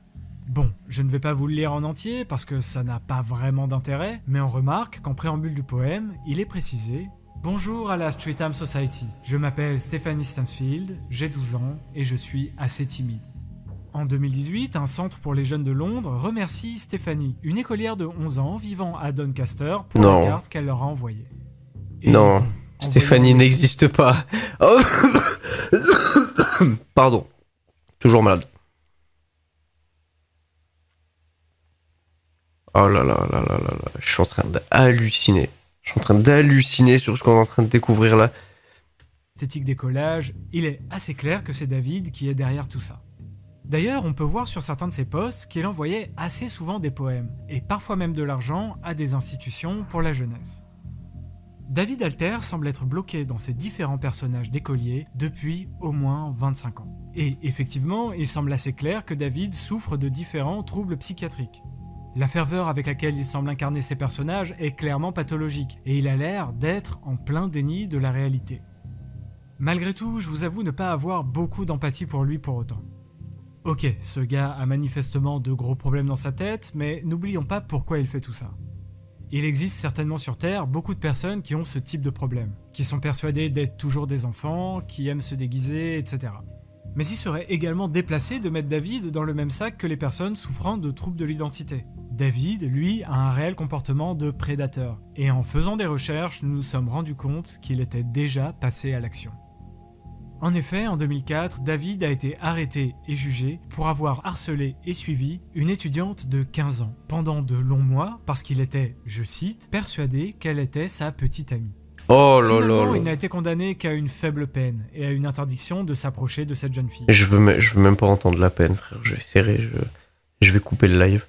[SPEAKER 3] Bon, je ne vais pas vous le lire en entier parce que ça n'a pas vraiment d'intérêt, mais on remarque qu'en préambule du poème, il est précisé « Bonjour à la Streatham Society, je m'appelle Stephanie Stansfield, j'ai 12 ans et je suis assez timide. » En 2018, un centre pour les jeunes de Londres remercie Stephanie, une écolière de 11 ans vivant à Doncaster, pour la carte qu'elle leur a envoyée. Et
[SPEAKER 2] non, Stéphanie n'existe pas. Oh pardon, toujours malade. Oh là là là là là là, je suis en train d'halluciner. Je suis en train d'halluciner sur ce qu'on est en train de découvrir là.
[SPEAKER 3] L'esthétique des collages, il est assez clair que c'est David qui est derrière tout ça. D'ailleurs, on peut voir sur certains de ses posts qu'il envoyait assez souvent des poèmes, et parfois même de l'argent à des institutions pour la jeunesse. David Alter semble être bloqué dans ses différents personnages d'écoliers depuis au moins 25 ans. Et effectivement, il semble assez clair que David souffre de différents troubles psychiatriques. La ferveur avec laquelle il semble incarner ses personnages est clairement pathologique, et il a l'air d'être en plein déni de la réalité. Malgré tout, je vous avoue ne pas avoir beaucoup d'empathie pour lui pour autant. Ok, ce gars a manifestement de gros problèmes dans sa tête, mais n'oublions pas pourquoi il fait tout ça. Il existe certainement sur Terre beaucoup de personnes qui ont ce type de problème, qui sont persuadées d'être toujours des enfants, qui aiment se déguiser, etc. Mais il serait également déplacé de mettre David dans le même sac que les personnes souffrant de troubles de l'identité. David, lui, a un réel comportement de prédateur, et en faisant des recherches, nous nous sommes rendus compte qu'il était déjà passé à l'action. En effet, en 2004, David a été arrêté et jugé pour avoir harcelé et suivi une étudiante de 15 ans pendant de longs mois parce qu'il était, je cite, persuadé qu'elle était sa petite amie.
[SPEAKER 2] Oh là
[SPEAKER 3] Finalement,
[SPEAKER 2] là.
[SPEAKER 3] il n'a été condamné qu'à une faible peine et à une interdiction de s'approcher de cette jeune fille.
[SPEAKER 2] Je veux même pas entendre la peine, frère. Je vais serrer, je vais couper le live.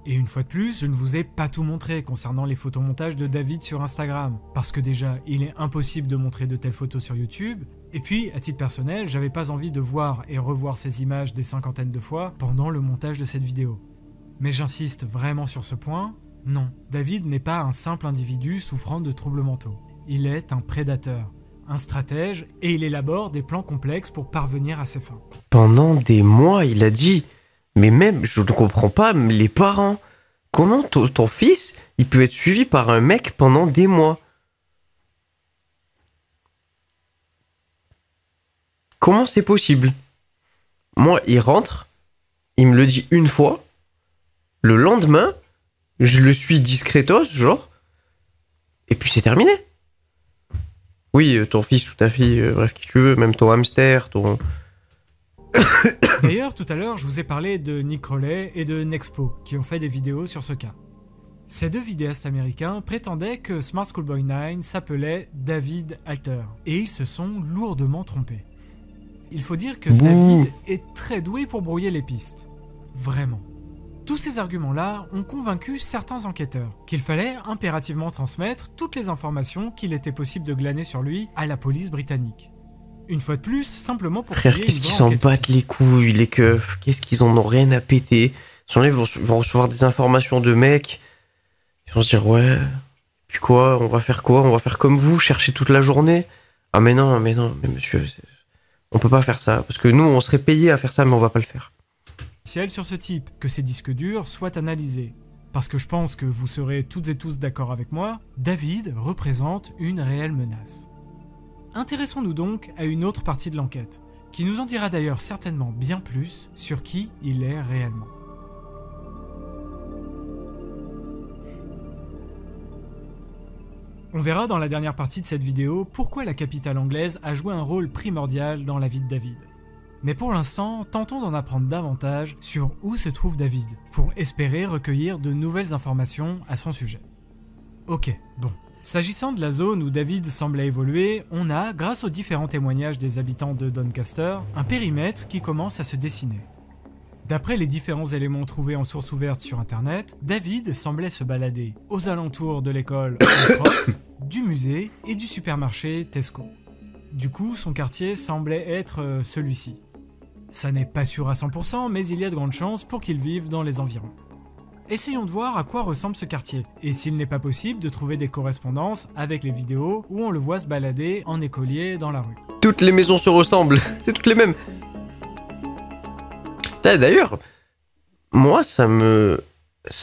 [SPEAKER 3] Et une fois de plus, je ne vous ai pas tout montré concernant les photomontages de David sur Instagram, parce que déjà, il est impossible de montrer de telles photos sur YouTube, et puis, à titre personnel, j'avais pas envie de voir et revoir ces images des cinquantaines de fois pendant le montage de cette vidéo. Mais j'insiste vraiment sur ce point, non, David n'est pas un simple individu souffrant de troubles mentaux. Il est un prédateur, un stratège, et il élabore des plans complexes pour parvenir à ses fins.
[SPEAKER 2] Pendant des mois, il a dit... Mais même, je ne comprends pas, les parents, comment ton fils, il peut être suivi par un mec pendant des mois? Comment c'est possible? Moi, il rentre, il me le dit une fois, le lendemain, je le suis discretos, genre, et puis c'est terminé. Oui, ton fils ou ta fille, bref, qui tu veux, même ton hamster, ton...
[SPEAKER 3] D'ailleurs, tout à l'heure, je vous ai parlé de Nick Crowley et de Nexpo, qui ont fait des vidéos sur ce cas. Ces deux vidéastes américains prétendaient que Smart Schoolboy 9 s'appelait David Alter, et ils se sont lourdement trompés. Il faut dire que David est très doué pour brouiller les pistes. Vraiment. Tous ces arguments-là ont convaincu certains enquêteurs qu'il fallait impérativement transmettre toutes les informations qu'il était possible de glaner sur lui à la police britannique. Une fois de plus, simplement pour...
[SPEAKER 2] Frère, qu'est-ce qu'ils s'en battent les couilles, les keufs? Qu'est-ce qu'ils en ont rien à péter? Ils vont recevoir des informations de mecs. Ils vont se dire, ouais, puis quoi? On va faire quoi? On va faire comme vous, chercher toute la journée? Ah mais non, mais monsieur, on peut pas faire ça. Parce que nous, on serait payé à faire ça, mais on va pas le faire.
[SPEAKER 3] Sur ce type, que ces disques durs soient analysés. Parce que je pense que vous serez toutes et tous d'accord avec moi, David représente une réelle menace. Intéressons-nous donc à une autre partie de l'enquête, qui nous en dira d'ailleurs certainement bien plus sur qui il est réellement. On verra dans la dernière partie de cette vidéo pourquoi la capitale anglaise a joué un rôle primordial dans la vie de David. Mais pour l'instant, tentons d'en apprendre davantage sur où se trouve David, pour espérer recueillir de nouvelles informations à son sujet. Ok, bon. S'agissant de la zone où David semble évoluer, on a, grâce aux différents témoignages des habitants de Doncaster, un périmètre qui commence à se dessiner. D'après les différents éléments trouvés en source ouverte sur internet, David semblait se balader aux alentours de l'école Cross, du musée et du supermarché Tesco. Du coup, son quartier semblait être celui-ci. Ça n'est pas sûr à 100%, mais il y a de grandes chances pour qu'il vive dans les environs. Essayons de voir à quoi ressemble ce quartier, et s'il n'est pas possible de trouver des correspondances avec les vidéos où on le voit se balader en écolier dans la rue.
[SPEAKER 2] Toutes les maisons se ressemblent, c'est toutes les mêmes. D'ailleurs, moi ça me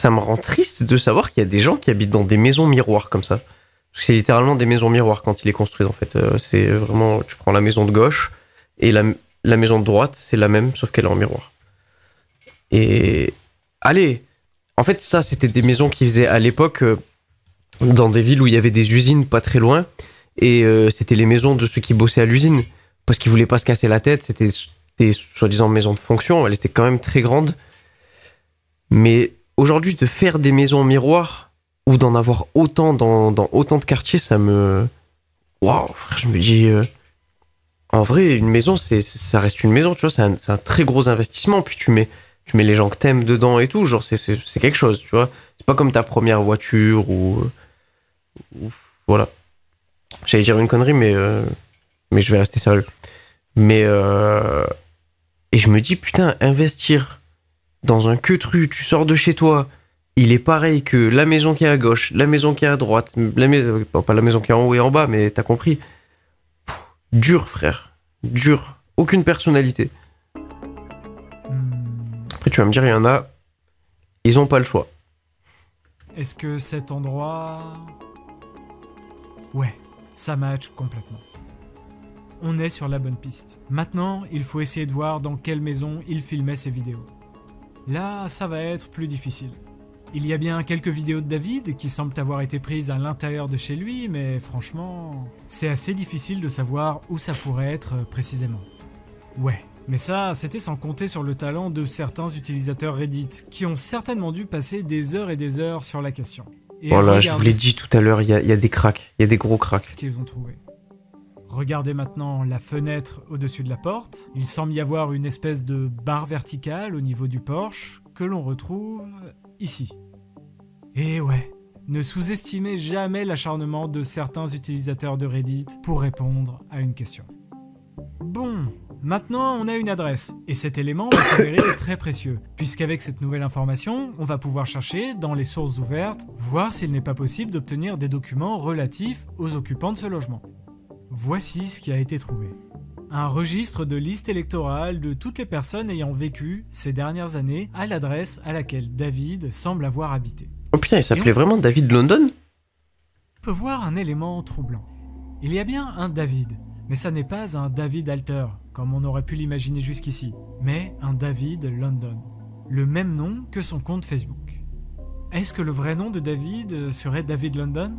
[SPEAKER 2] rend triste de savoir qu'il y a des gens qui habitent dans des maisons miroirs comme ça. Parce que c'est littéralement des maisons miroirs quand ils les construisent en fait. C'est vraiment, tu prends la maison de gauche et la maison de droite, c'est la même sauf qu'elle est en miroir. Et allez, en fait ça c'était des maisons qu'ils faisaient à l'époque dans des villes où il y avait des usines pas très loin. Et c'était les maisons de ceux qui bossaient à l'usine parce qu'ils voulaient pas se casser la tête. C'était des soi-disant maisons de fonction. Elles étaient quand même très grandes. Mais aujourd'hui, de faire des maisons en miroir ou d'en avoir autant dans autant de quartiers, ça me... Waouh, frère, je me dis... En vrai, une maison, ça reste une maison, tu vois. C'est un très gros investissement. Puis tu mets les gens que t'aimes dedans et tout. Genre, c'est quelque chose, tu vois. C'est pas comme ta première voiture ou voilà. J'allais dire une connerie, mais je vais rester sérieux. Et je me dis, putain, investir dans un queutru, tu sors de chez toi, il est pareil que la maison qui est à gauche, la maison qui est à droite, pas la maison qui est en haut et en bas, mais t'as compris. Dur, frère. Dur. Aucune personnalité. Après, tu vas me dire, il y en a, ils ont pas le choix.
[SPEAKER 3] Est-ce que cet endroit... Ouais, ça match complètement. On est sur la bonne piste. Maintenant, il faut essayer de voir dans quelle maison il filmait ses vidéos. Là, ça va être plus difficile. Il y a bien quelques vidéos de David qui semblent avoir été prises à l'intérieur de chez lui, mais franchement, c'est assez difficile de savoir où ça pourrait être précisément. Ouais, mais ça, c'était sans compter sur le talent de certains utilisateurs Reddit, qui ont certainement dû passer des heures et des heures sur la question. Et
[SPEAKER 2] voilà, je vous l'ai dit tout à l'heure, il y a des cracks, il y a des gros cracks.
[SPEAKER 3] Qu'ils ont trouvé. Regardez maintenant la fenêtre au-dessus de la porte. Il semble y avoir une espèce de barre verticale au niveau du porche que l'on retrouve ici. Et ouais, ne sous-estimez jamais l'acharnement de certains utilisateurs de Reddit pour répondre à une question. Bon, maintenant on a une adresse, et cet élément va s'avérer très précieux, puisqu'avec cette nouvelle information, on va pouvoir chercher dans les sources ouvertes, voir s'il n'est pas possible d'obtenir des documents relatifs aux occupants de ce logement. Voici ce qui a été trouvé. Un registre de liste électorale de toutes les personnes ayant vécu ces dernières années à l'adresse à laquelle David semble avoir habité.
[SPEAKER 2] Oh putain, il s'appelait vraiment David London ?
[SPEAKER 3] On peut voir un élément troublant. Il y a bien un David, mais ça n'est pas un David Alter, comme on aurait pu l'imaginer jusqu'ici, mais un David London. Le même nom que son compte Facebook. Est-ce que le vrai nom de David serait David London ?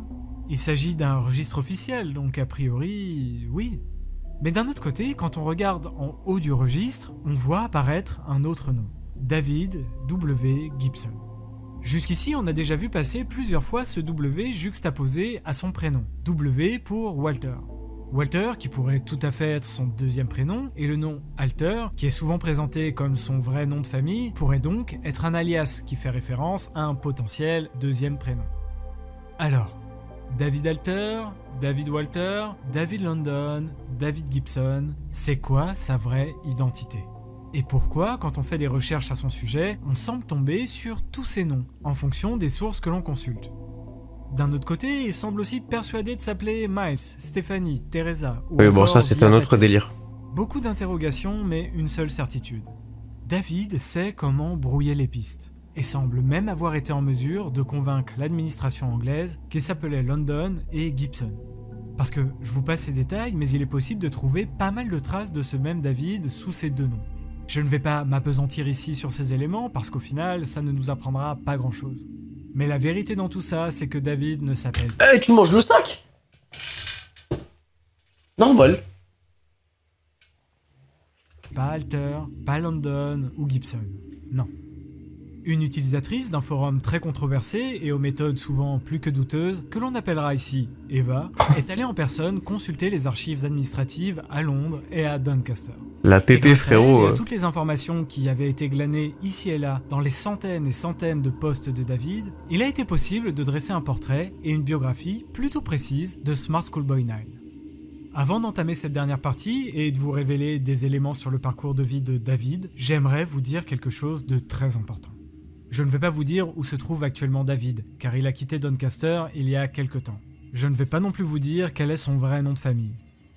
[SPEAKER 3] Il s'agit d'un registre officiel, donc a priori, oui. Mais d'un autre côté, quand on regarde en haut du registre, on voit apparaître un autre nom. David W. Gibson. Jusqu'ici, on a déjà vu passer plusieurs fois ce W juxtaposé à son prénom. W pour Walter. Walter, qui pourrait tout à fait être son deuxième prénom, et le nom Alter, qui est souvent présenté comme son vrai nom de famille, pourrait donc être un alias qui fait référence à un potentiel deuxième prénom. Alors, David Alter, David Walter, David London, David Gibson, c'est quoi sa vraie identité ? Et pourquoi, quand on fait des recherches à son sujet, on semble tomber sur tous ces noms, en fonction des sources que l'on consulte ? D'un autre côté, il semble aussi persuadé de s'appeler Miles, Stéphanie, Teresa ou
[SPEAKER 2] oui, bon, ça c'est un autre délire.
[SPEAKER 3] Beaucoup d'interrogations, mais une seule certitude. David sait comment brouiller les pistes, et semble même avoir été en mesure de convaincre l'administration anglaise qu'il s'appelait London et Gibson. Parce que, je vous passe ces détails, mais il est possible de trouver pas mal de traces de ce même David sous ces deux noms. Je ne vais pas m'apesantir ici sur ces éléments, parce qu'au final, ça ne nous apprendra pas grand-chose. Mais la vérité dans tout ça, c'est que David ne s'appelle pas...
[SPEAKER 2] tu manges le sac ? Normal.
[SPEAKER 3] Pas Alter, pas London ou Gibson. Non. Une utilisatrice d'un forum très controversé et aux méthodes souvent plus que douteuses, que l'on appellera ici Eva, est allée en personne consulter les archives administratives à Londres et à Doncaster.
[SPEAKER 2] La PP, frérot.
[SPEAKER 3] Et toutes les informations qui avaient été glanées ici et là dans les centaines et centaines de posts de David, il a été possible de dresser un portrait et une biographie plutôt précise de Smart Schoolboy 9. Avant d'entamer cette dernière partie et de vous révéler des éléments sur le parcours de vie de David, j'aimerais vous dire quelque chose de très important. Je ne vais pas vous dire où se trouve actuellement David, car il a quitté Doncaster il y a quelque temps. Je ne vais pas non plus vous dire quel est son vrai nom de famille.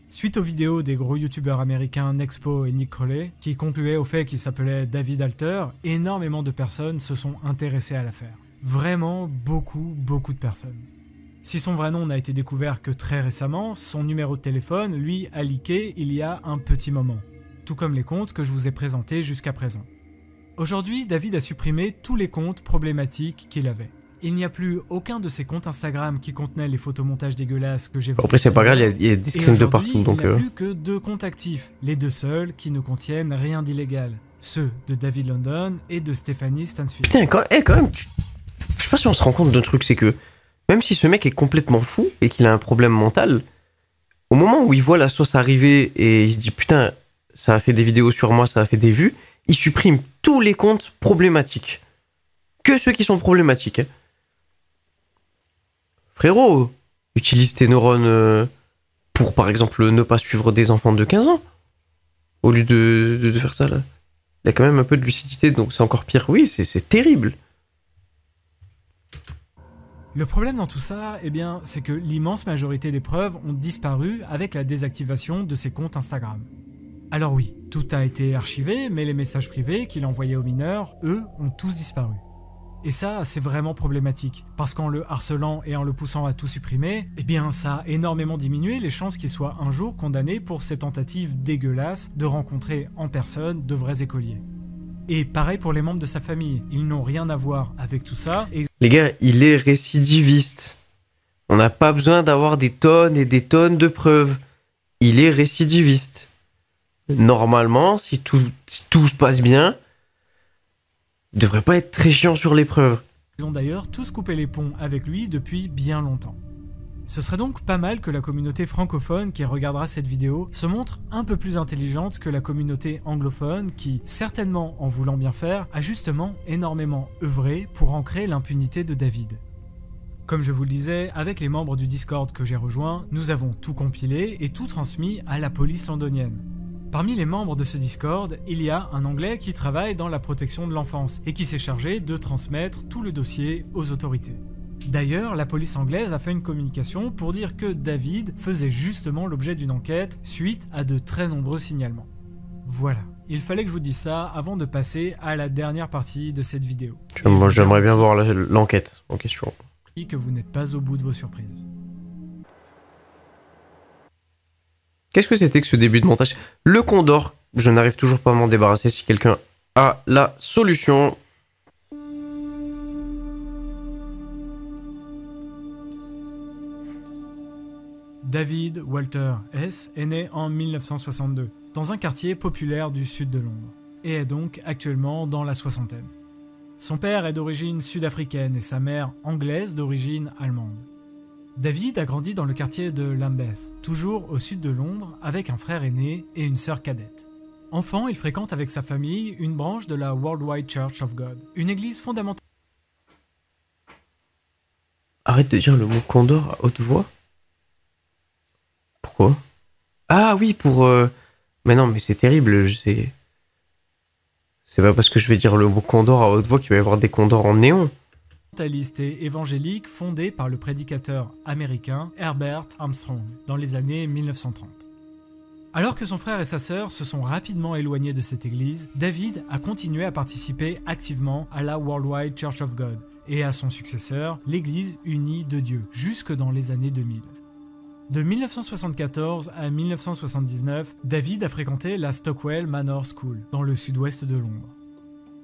[SPEAKER 3] Suite aux vidéos des gros youtubeurs américains Nexpo et Nick Crowley, qui concluaient au fait qu'il s'appelait David Alter, énormément de personnes se sont intéressées à l'affaire. Vraiment beaucoup de personnes. Si son vrai nom n'a été découvert que très récemment, son numéro de téléphone, lui, a leaké il y a un petit moment. Tout comme les comptes que je vous ai présentés jusqu'à présent. Aujourd'hui, David a supprimé tous les comptes problématiques qu'il avait. Il n'y a plus aucun de ses comptes Instagram qui contenait les photomontages dégueulasses que j'ai...
[SPEAKER 2] Après c'est pas grave, il y a des screens de partout. Donc
[SPEAKER 3] il n'y a plus que 2 comptes actifs, les 2 seuls qui ne contiennent rien d'illégal. Ceux de David London et de Stephanie Stansfield.
[SPEAKER 2] Putain, quand même, je sais pas si on se rend compte d'un truc, c'est que même si ce mec est complètement fou et qu'il a un problème mental, au moment où il voit la sauce arriver et il se dit putain, ça a fait des vidéos sur moi, ça a fait des vues, il supprime tous les comptes problématiques. Que ceux qui sont problématiques. Hein. Frérot, utilise tes neurones pour par exemple ne pas suivre des enfants de 15 ans. Au lieu de faire ça là. Il y a quand même un peu de lucidité, donc c'est encore pire. Oui, c'est terrible.
[SPEAKER 3] Le problème dans tout ça, eh bien, c'est que l'immense majorité des preuves ont disparu avec la désactivation de ses comptes Instagram. Alors oui, tout a été archivé, mais les messages privés qu'il envoyait aux mineurs, eux, ont tous disparu. Et ça, c'est vraiment problématique, parce qu'en le harcelant et en le poussant à tout supprimer, eh bien, ça a énormément diminué les chances qu'il soit un jour condamné pour ses tentatives dégueulasses de rencontrer en personne de vrais écoliers. Et pareil pour les membres de sa famille, ils n'ont rien à voir avec tout ça. Et...
[SPEAKER 2] Les gars, il est récidiviste. On n'a pas besoin d'avoir des tonnes et des tonnes de preuves. Il est récidiviste. Normalement, si tout se passe bien, il devrait pas être très chiant sur les preuves.
[SPEAKER 3] Ils ont d'ailleurs tous coupé les ponts avec lui depuis bien longtemps. Ce serait donc pas mal que la communauté francophone qui regardera cette vidéo se montre un peu plus intelligente que la communauté anglophone qui, certainement en voulant bien faire, a justement énormément œuvré pour ancrer l'impunité de David. Comme je vous le disais, avec les membres du Discord que j'ai rejoint, nous avons tout compilé et tout transmis à la police londonienne. Parmi les membres de ce Discord, il y a un Anglais qui travaille dans la protection de l'enfance et qui s'est chargé de transmettre tout le dossier aux autorités. D'ailleurs, la police anglaise a fait une communication pour dire que David faisait justement l'objet d'une enquête suite à de très nombreux signalements. Voilà, il fallait que je vous dise ça avant de passer à la dernière partie de cette vidéo.
[SPEAKER 2] Moi, j'aimerais bien voir l'enquête en question.
[SPEAKER 3] Et que vous n'êtes pas au bout de vos surprises.
[SPEAKER 2] Qu'est-ce que c'était que ce début de montage? Le Condor, je n'arrive toujours pas à m'en débarrasser. Si quelqu'un a la solution...
[SPEAKER 3] David Walter S. est né en 1962, dans un quartier populaire du sud de Londres, et est donc actuellement dans la soixantaine. Son père est d'origine sud-africaine et sa mère anglaise d'origine allemande. David a grandi dans le quartier de Lambeth, toujours au sud de Londres, avec un frère aîné et une sœur cadette. Enfant, il fréquente avec sa famille une branche de la Worldwide Church of God, une église fondamentale.
[SPEAKER 2] Arrête de dire le mot Condor à haute voix. Pourquoi? Ah oui, pour... Mais non, mais c'est terrible, c'est pas parce que je vais dire le mot Condor à haute voix qu'il va y avoir des condors en néon.
[SPEAKER 3] Et évangélique fondée par le prédicateur américain Herbert Armstrong dans les années 1930. Alors que son frère et sa sœur se sont rapidement éloignés de cette église, David a continué à participer activement à la Worldwide Church of God et à son successeur, l'Église unie de Dieu, jusque dans les années 2000. De 1974 à 1979, David a fréquenté la Stockwell Manor School, dans le sud-ouest de Londres.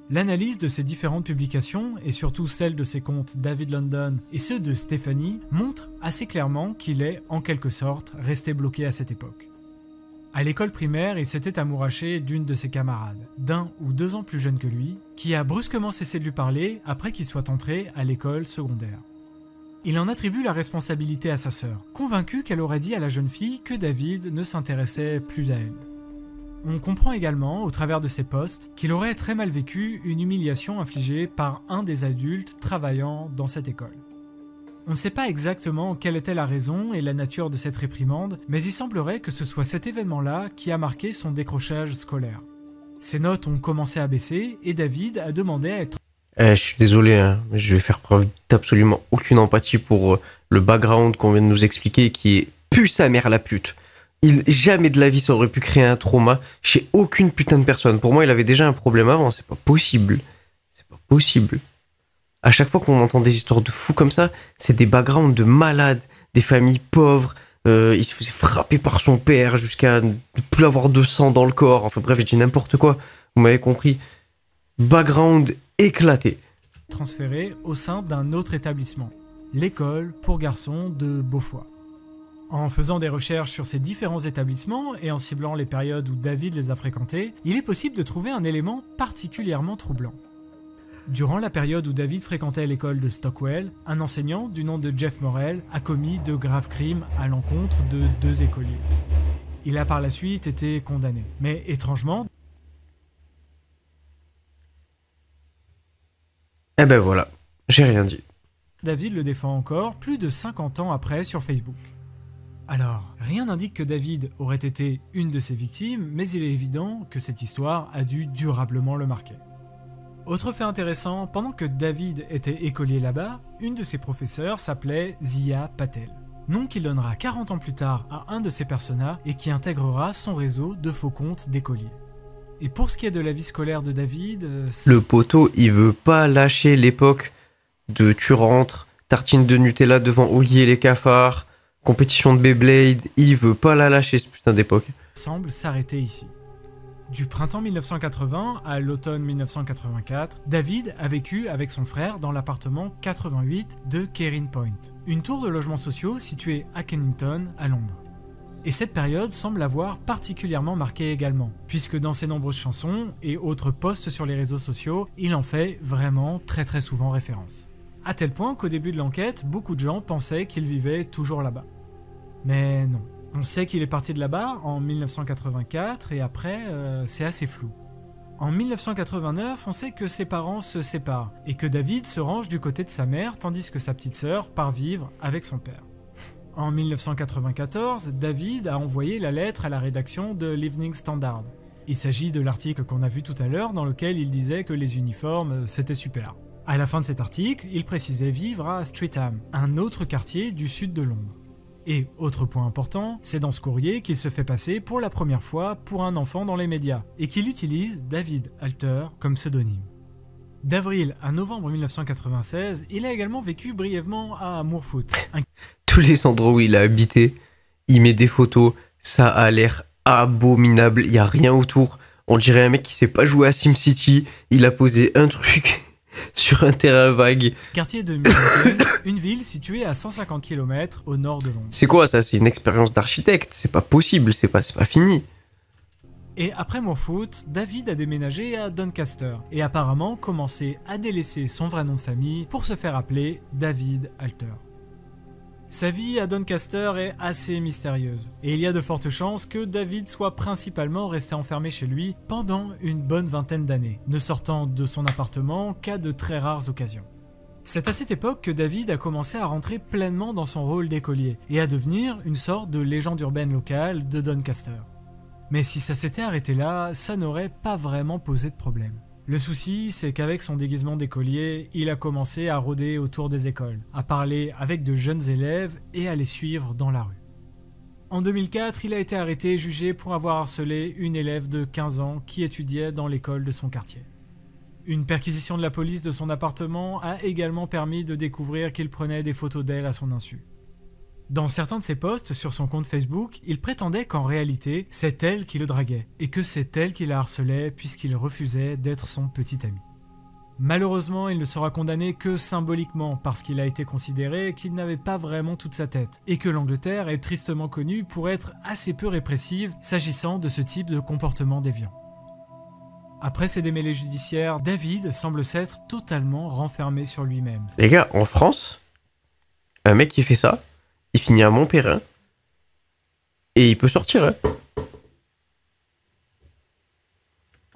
[SPEAKER 3] L'analyse de ses différentes publications, et surtout celle de ses comptes David London et ceux de Stephanie, montre assez clairement qu'il est, en quelque sorte, resté bloqué à cette époque. À l'école primaire, il s'était amouraché d'une de ses camarades, d'1 ou 2 ans plus jeune que lui, qui a brusquement cessé de lui parler après qu'il soit entré à l'école secondaire. Il en attribue la responsabilité à sa sœur, convaincu qu'elle aurait dit à la jeune fille que David ne s'intéressait plus à elle. On comprend également, au travers de ses posts, qu'il aurait très mal vécu une humiliation infligée par un des adultes travaillant dans cette école. On ne sait pas exactement quelle était la raison et la nature de cette réprimande, mais il semblerait que ce soit cet événement-là qui a marqué son décrochage scolaire. Ses notes ont commencé à baisser et David a demandé à être...
[SPEAKER 2] Je suis désolé, hein, mais je vais faire preuve d'absolument aucune empathie pour le background qu'on vient de nous expliquer qui est pue sa mère la pute. Jamais de la vie ça aurait pu créer un trauma chez aucune putain de personne. Pour moi, il avait déjà un problème avant, c'est pas possible. C'est pas possible. À chaque fois qu'on entend des histoires de fous comme ça, c'est des backgrounds de malades, des familles pauvres, il se faisait frapper par son père jusqu'à ne plus avoir de sang dans le corps. Enfin bref, je dis n'importe quoi, vous m'avez compris. Background éclaté.
[SPEAKER 3] Transféré au sein d'un autre établissement, l'école pour garçons de Beaufoy. En faisant des recherches sur ces différents établissements et en ciblant les périodes où David les a fréquentés, il est possible de trouver un élément particulièrement troublant. Durant la période où David fréquentait l'école de Stockwell, un enseignant du nom de Jeff Morrell a commis de graves crimes à l'encontre de 2 écoliers. Il a par la suite été condamné. Mais étrangement...
[SPEAKER 2] Eh ben voilà, j'ai rien dit.
[SPEAKER 3] David le défend encore plus de 50 ans après sur Facebook. Alors, rien n'indique que David aurait été une de ses victimes, mais il est évident que cette histoire a dû durablement le marquer. Autre fait intéressant, pendant que David était écolier là-bas, une de ses professeurs s'appelait Zia Patel. Nom qu'il donnera 40 ans plus tard à un de ses personnages et qui intégrera son réseau de faux comptes d'écoliers. Et pour ce qui est de la vie scolaire de David...
[SPEAKER 2] Le poteau, il veut pas lâcher l'époque de tu rentres, tartine de Nutella devant Oli et les cafards, compétition de Beyblade, il veut pas la lâcher ce putain d'époque.
[SPEAKER 3] Semble s'arrêter ici. Du printemps 1980 à l'automne 1984, David a vécu avec son frère dans l'appartement 88 de Kerin Point, une tour de logements sociaux située à Kennington, à Londres. Et cette période semble l'avoir particulièrement marqué également, puisque dans ses nombreuses chansons et autres posts sur les réseaux sociaux, il en fait vraiment très souvent référence. À tel point qu'au début de l'enquête, beaucoup de gens pensaient qu'il vivait toujours là-bas. Mais non. On sait qu'il est parti de là-bas en 1984 et après, c'est assez flou. En 1989, on sait que ses parents se séparent et que David se range du côté de sa mère tandis que sa petite sœur part vivre avec son père. En 1994, David a envoyé la lettre à la rédaction de l'Evening Standard. Il s'agit de l'article qu'on a vu tout à l'heure dans lequel il disait que les uniformes, c'était super. À la fin de cet article, il précisait vivre à Streatham, un autre quartier du sud de Londres. Et, autre point important, c'est dans ce courrier qu'il se fait passer pour la première fois pour un enfant dans les médias, et qu'il utilise David Alter comme pseudonyme. D'avril à novembre 1996, il a également vécu brièvement à Moorfoot.
[SPEAKER 2] Tous les endroits où il a habité, il met des photos, ça a l'air abominable, il n'y a rien autour. On dirait un mec qui sait pas jouer à SimCity, il a posé un truc sur un terrain vague.
[SPEAKER 3] Quartier de Milton, une ville située à 150 km au nord de Londres.
[SPEAKER 2] C'est quoi ça? C'est une expérience d'architecte, c'est pas possible, c'est pas fini.
[SPEAKER 3] Et après Moorfoot, David a déménagé à Doncaster et apparemment commencé à délaisser son vrai nom de famille pour se faire appeler David Alter. Sa vie à Doncaster est assez mystérieuse, et il y a de fortes chances que David soit principalement resté enfermé chez lui pendant une bonne vingtaine d'années, ne sortant de son appartement qu'à de très rares occasions. C'est à cette époque que David a commencé à rentrer pleinement dans son rôle d'écolier, et à devenir une sorte de légende urbaine locale de Doncaster. Mais si ça s'était arrêté là, ça n'aurait pas vraiment posé de problème. Le souci, c'est qu'avec son déguisement d'écolier, il a commencé à rôder autour des écoles, à parler avec de jeunes élèves et à les suivre dans la rue. En 2004, il a été arrêté et jugé pour avoir harcelé une élève de 15 ans qui étudiait dans l'école de son quartier. Une perquisition de la police de son appartement a également permis de découvrir qu'il prenait des photos d'elle à son insu. Dans certains de ses posts sur son compte Facebook, il prétendait qu'en réalité, c'est elle qui le draguait, et que c'est elle qui la harcelait puisqu'il refusait d'être son petit ami. Malheureusement, il ne sera condamné que symboliquement parce qu'il a été considéré qu'il n'avait pas vraiment toute sa tête, et que l'Angleterre est tristement connue pour être assez peu répressive s'agissant de ce type de comportement déviant. Après ces démêlés judiciaires, David semble s'être totalement renfermé sur lui-même.
[SPEAKER 2] Les gars, en France, un mec qui fait ça, il finit à Montpellier et il peut sortir. Hein.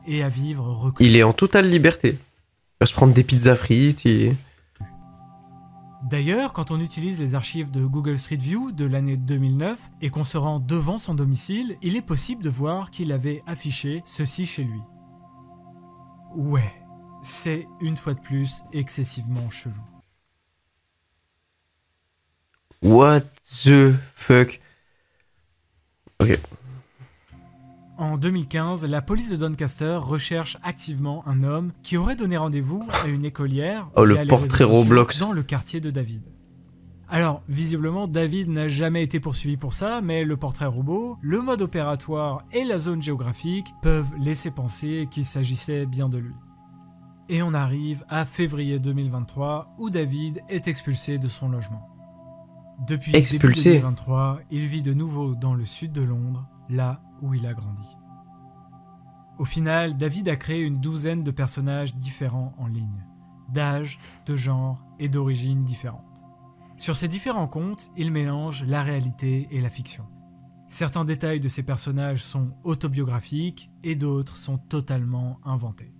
[SPEAKER 3] Et à vivre reclus.
[SPEAKER 2] Il est en totale liberté. Il va se prendre des pizzas frites.
[SPEAKER 3] D'ailleurs, quand on utilise les archives de Google Street View de l'année 2009 et qu'on se rend devant son domicile, il est possible de voir qu'il avait affiché ceci chez lui. Ouais, c'est une fois de plus excessivement chelou.
[SPEAKER 2] What the fuck? Ok.
[SPEAKER 3] En 2015, la police de Doncaster recherche activement un homme qui aurait donné rendez-vous à une écolière
[SPEAKER 2] le portrait Roblox
[SPEAKER 3] dans le quartier de David. Alors, visiblement, David n'a jamais été poursuivi pour ça, mais le portrait robot, le mode opératoire et la zone géographique peuvent laisser penser qu'il s'agissait bien de lui. Et on arrive à février 2023 où David est expulsé de son logement. Depuis début 2023, il vit de nouveau dans le sud de Londres, là où il a grandi. Au final, David a créé une douzaine de personnages différents en ligne, d'âge, de genre et d'origine différentes. Sur ces différents comptes, il mélange la réalité et la fiction. Certains détails de ces personnages sont autobiographiques et d'autres sont totalement inventés.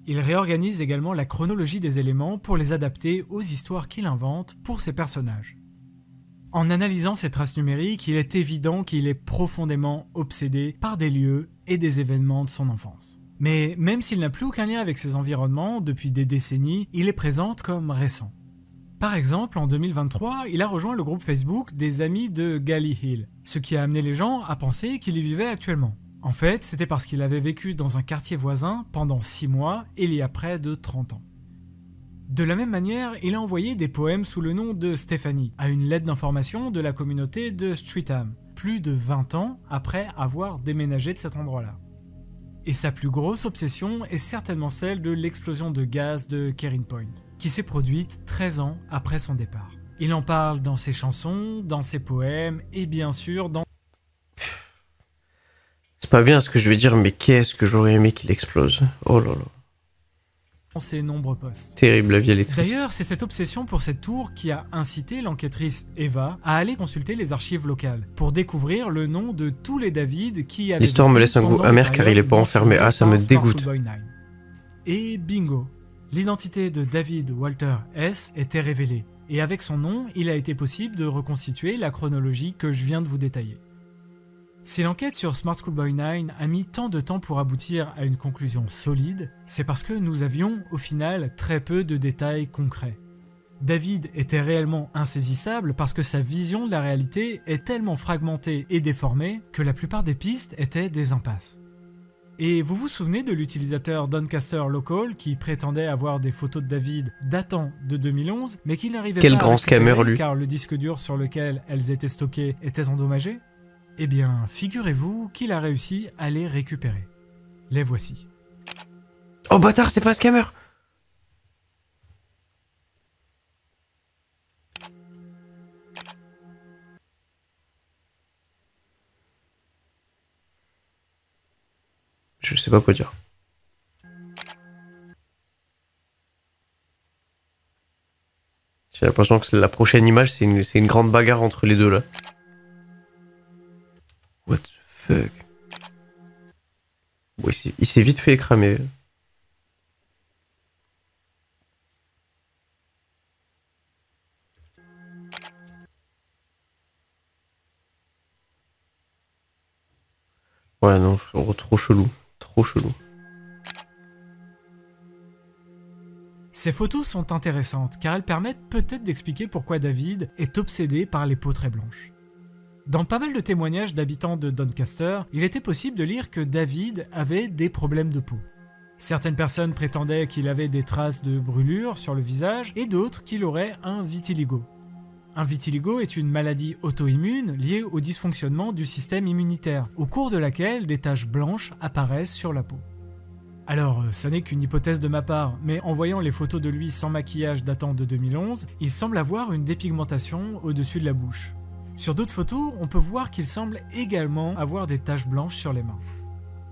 [SPEAKER 3] Il réorganise également la chronologie des éléments pour les adapter aux histoires qu'il invente pour ses personnages. En analysant ces traces numériques, il est évident qu'il est profondément obsédé par des lieux et des événements de son enfance. Mais même s'il n'a plus aucun lien avec ses environnements depuis des décennies, il les présente comme récents. Par exemple, en 2023, il a rejoint le groupe Facebook des amis de Gally Hill, ce qui a amené les gens à penser qu'il y vivait actuellement. En fait, c'était parce qu'il avait vécu dans un quartier voisin pendant 6 mois, il y a près de 30 ans. De la même manière, il a envoyé des poèmes sous le nom de Stéphanie à une lettre d'information de la communauté de Streatham, plus de 20 ans après avoir déménagé de cet endroit-là. Et sa plus grosse obsession est certainement celle de l'explosion de gaz de Kering Point, qui s'est produite 13 ans après son départ. Il en parle dans ses chansons, dans ses poèmes et bien sûr dans...
[SPEAKER 2] C'est pas bien ce que je vais dire, mais qu'est-ce que j'aurais aimé qu'il explose. Oh là là.
[SPEAKER 3] Ses nombreux posts.
[SPEAKER 2] Terrible, la vie elle est triste.
[SPEAKER 3] D'ailleurs, c'est cette obsession pour cette tour qui a incité l'enquêtrice Eva à aller consulter les archives locales pour découvrir le nom de tous les David qui avaient...
[SPEAKER 2] L'histoire me laisse un goût amer car il est pas enfermé. Ah, ça me dégoûte.
[SPEAKER 3] Et bingo, l'identité de David Walter S était révélée. Et avec son nom, il a été possible de reconstituer la chronologie que je viens de vous détailler. Si l'enquête sur Smart Schoolboy 9 a mis tant de temps pour aboutir à une conclusion solide, c'est parce que nous avions, au final, très peu de détails concrets. David était réellement insaisissable parce que sa vision de la réalité est tellement fragmentée et déformée que la plupart des pistes étaient des impasses. Et vous vous souvenez de l'utilisateur Doncaster Local qui prétendait avoir des photos de David datant de 2011, mais qui n'arrivait pas à récupérer car le disque dur sur lequel elles étaient stockées était endommagé? Eh bien, figurez-vous qu'il a réussi à les récupérer. Les voici.
[SPEAKER 2] Oh bâtard, c'est pas un scammer! Je sais pas quoi dire. J'ai l'impression que la prochaine image, c'est une grande bagarre entre les deux là. What the fuck? Bon, il s'est vite fait écramer. Ouais non frérot, trop chelou. Trop chelou.
[SPEAKER 3] Ces photos sont intéressantes car elles permettent peut-être d'expliquer pourquoi David est obsédé par les peaux très blanches. Dans pas mal de témoignages d'habitants de Doncaster, il était possible de lire que David avait des problèmes de peau. Certaines personnes prétendaient qu'il avait des traces de brûlures sur le visage et d'autres qu'il aurait un vitiligo. Un vitiligo est une maladie auto-immune liée au dysfonctionnement du système immunitaire, au cours de laquelle des taches blanches apparaissent sur la peau. Alors, ça n'est qu'une hypothèse de ma part, mais en voyant les photos de lui sans maquillage datant de 2011, il semble avoir une dépigmentation au-dessus de la bouche. Sur d'autres photos, on peut voir qu'il semble également avoir des taches blanches sur les mains.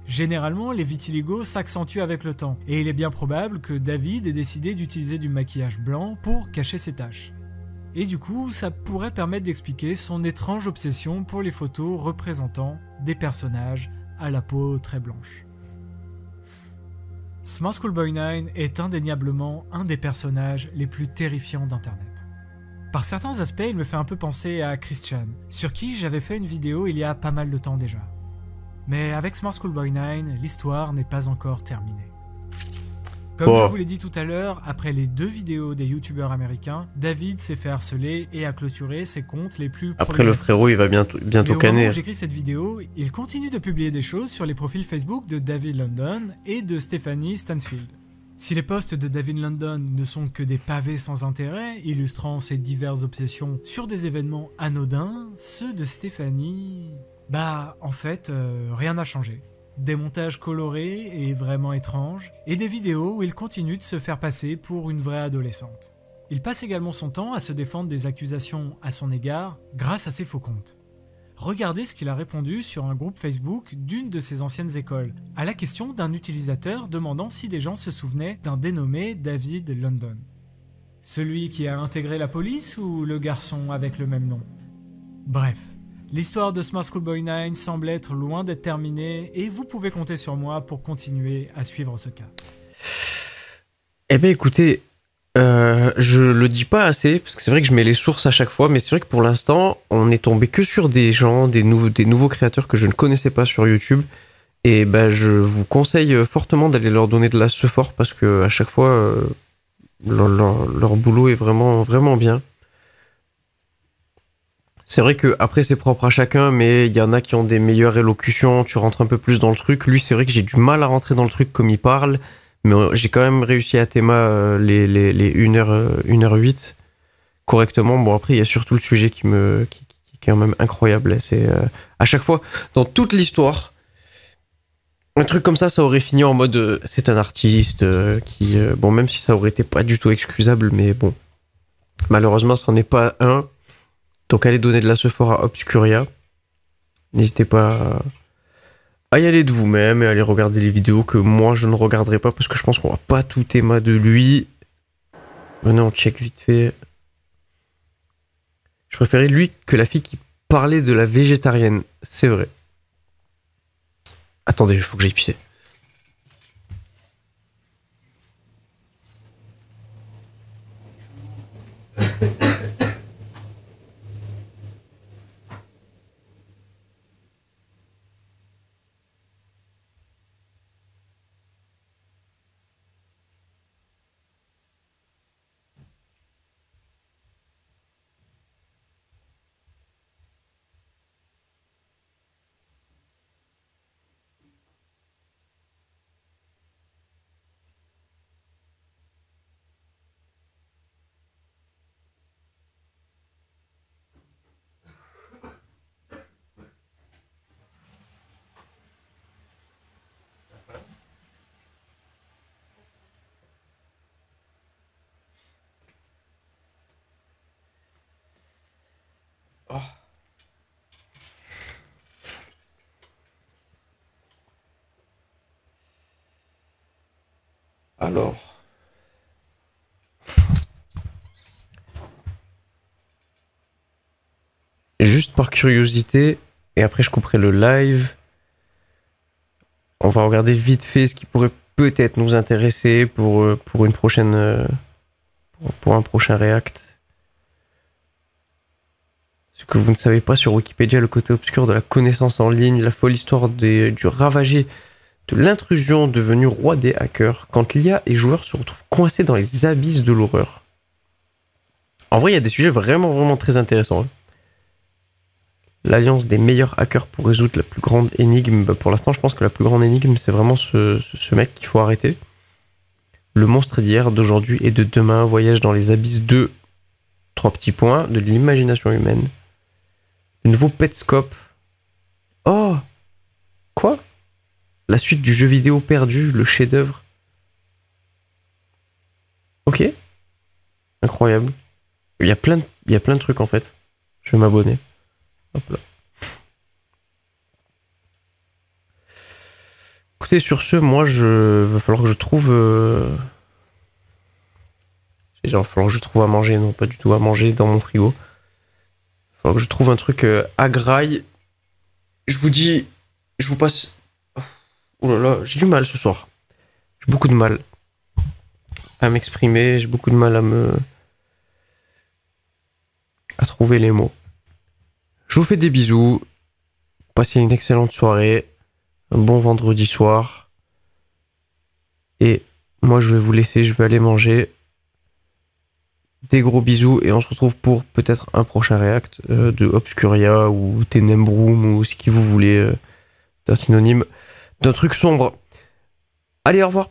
[SPEAKER 3] Généralement, les vitiligos s'accentuent avec le temps, et il est bien probable que David ait décidé d'utiliser du maquillage blanc pour cacher ses taches. Et du coup, ça pourrait permettre d'expliquer son étrange obsession pour les photos représentant des personnages à la peau très blanche. Smart Schoolboy 9 est indéniablement un des personnages les plus terrifiants d'Internet. Par certains aspects, il me fait un peu penser à Christian, sur qui j'avais fait une vidéo il y a pas mal de temps déjà. Mais avec Smart Schoolboy 9, l'histoire n'est pas encore terminée. Comme je vous l'ai dit tout à l'heure, après les 2 vidéos des youtubeurs américains, David s'est fait harceler et a clôturé ses comptes les plus
[SPEAKER 2] Après le frérot, il va bientôt
[SPEAKER 3] Mais au
[SPEAKER 2] canner.
[SPEAKER 3] moment où j'écris cette vidéo, il continue de publier des choses sur les profils Facebook de David London et de Stephanie Stansfield. Si les posts de David London ne sont que des pavés sans intérêt, illustrant ses diverses obsessions sur des événements anodins, ceux de Stephanie... en fait, rien n'a changé. Des montages colorés et vraiment étranges, et des vidéos où il continue de se faire passer pour une vraie adolescente. Il passe également son temps à se défendre des accusations à son égard grâce à ses faux comptes. Regardez ce qu'il a répondu sur un groupe Facebook d'une de ses anciennes écoles, à la question d'un utilisateur demandant si des gens se souvenaient d'un dénommé David London. Celui qui a intégré la police ou le garçon avec le même nom? Bref, l'histoire de Smart Schoolboy 9 semble être loin d'être terminée et vous pouvez compter sur moi pour continuer à suivre ce cas.
[SPEAKER 2] Eh ben écoutez, je le dis pas assez, parce que c'est vrai que je mets les sources à chaque fois, mais c'est vrai que pour l'instant, on est tombé que sur des gens, des nouveaux créateurs que je ne connaissais pas sur YouTube. Et je vous conseille fortement d'aller leur donner de la sephore, parce que à chaque fois, leur boulot est vraiment, vraiment bien. C'est vrai que après c'est propre à chacun, mais il y en a qui ont des meilleures élocutions, tu rentres un peu plus dans le truc. Lui, c'est vrai que j'ai du mal à rentrer dans le truc comme il parle. Mais j'ai quand même réussi à théma les 1h08 correctement. Bon, après, il y a surtout le sujet qui est quand même incroyable. C'est à chaque fois, dans toute l'histoire, un truc comme ça aurait fini en mode c'est un artiste qui... bon, même si ça aurait été pas du tout excusable, mais bon. Malheureusement, c'en est pas un. Donc, allez donner de la sephora à Obscuria. N'hésitez pas à y aller de vous-même et à aller regarder les vidéos que moi je ne regarderai pas parce que je pense qu'on va pas tout théma de lui. Venez, on check vite fait. Je préférais lui que la fille qui parlait de la végétarienne. C'est vrai. Attendez, il faut que j'aille pisser. Oh. Alors. Juste par curiosité, et après je couperai le live. On va regarder vite fait ce qui pourrait peut-être nous intéresser pour une prochaine pour un prochain react. Ce que vous ne savez pas sur Wikipédia, le côté obscur de la connaissance en ligne, la folle histoire du ravagé de l'intrusion devenu roi des hackers, quand l'IA et joueurs se retrouvent coincés dans les abysses de l'horreur. En vrai, il y a des sujets vraiment, vraiment très intéressants. L'alliance des meilleurs hackers pour résoudre la plus grande énigme. Pour l'instant, je pense que la plus grande énigme, c'est vraiment ce mec qu'il faut arrêter. Le monstre d'hier, d'aujourd'hui et de demain voyage dans les abysses de 3 petits points de l'imagination humaine. Le nouveau Petscope. Oh! Quoi? La suite du jeu vidéo perdu, le chef-d'œuvre. Ok. Incroyable. Il y a plein de trucs en fait. Je vais m'abonner. Hop là. Écoutez, sur ce, moi, va falloir que je trouve... Il va falloir que je trouve à manger, non pas du tout à manger dans mon frigo. Il va falloir que je trouve un truc à graille. Je vous dis, je vous passe... Oh là là, j'ai du mal ce soir. J'ai beaucoup de mal à m'exprimer, j'ai beaucoup de mal à me... trouver les mots. Je vous fais des bisous. Passez une excellente soirée. Un bon vendredi soir. Et moi, je vais vous laisser. Je vais aller manger. Des gros bisous. Et on se retrouve pour peut-être un prochain react de Obscuria ou Tenebrum ou ce que vous voulez d'un synonyme d'un truc sombre. Allez, au revoir.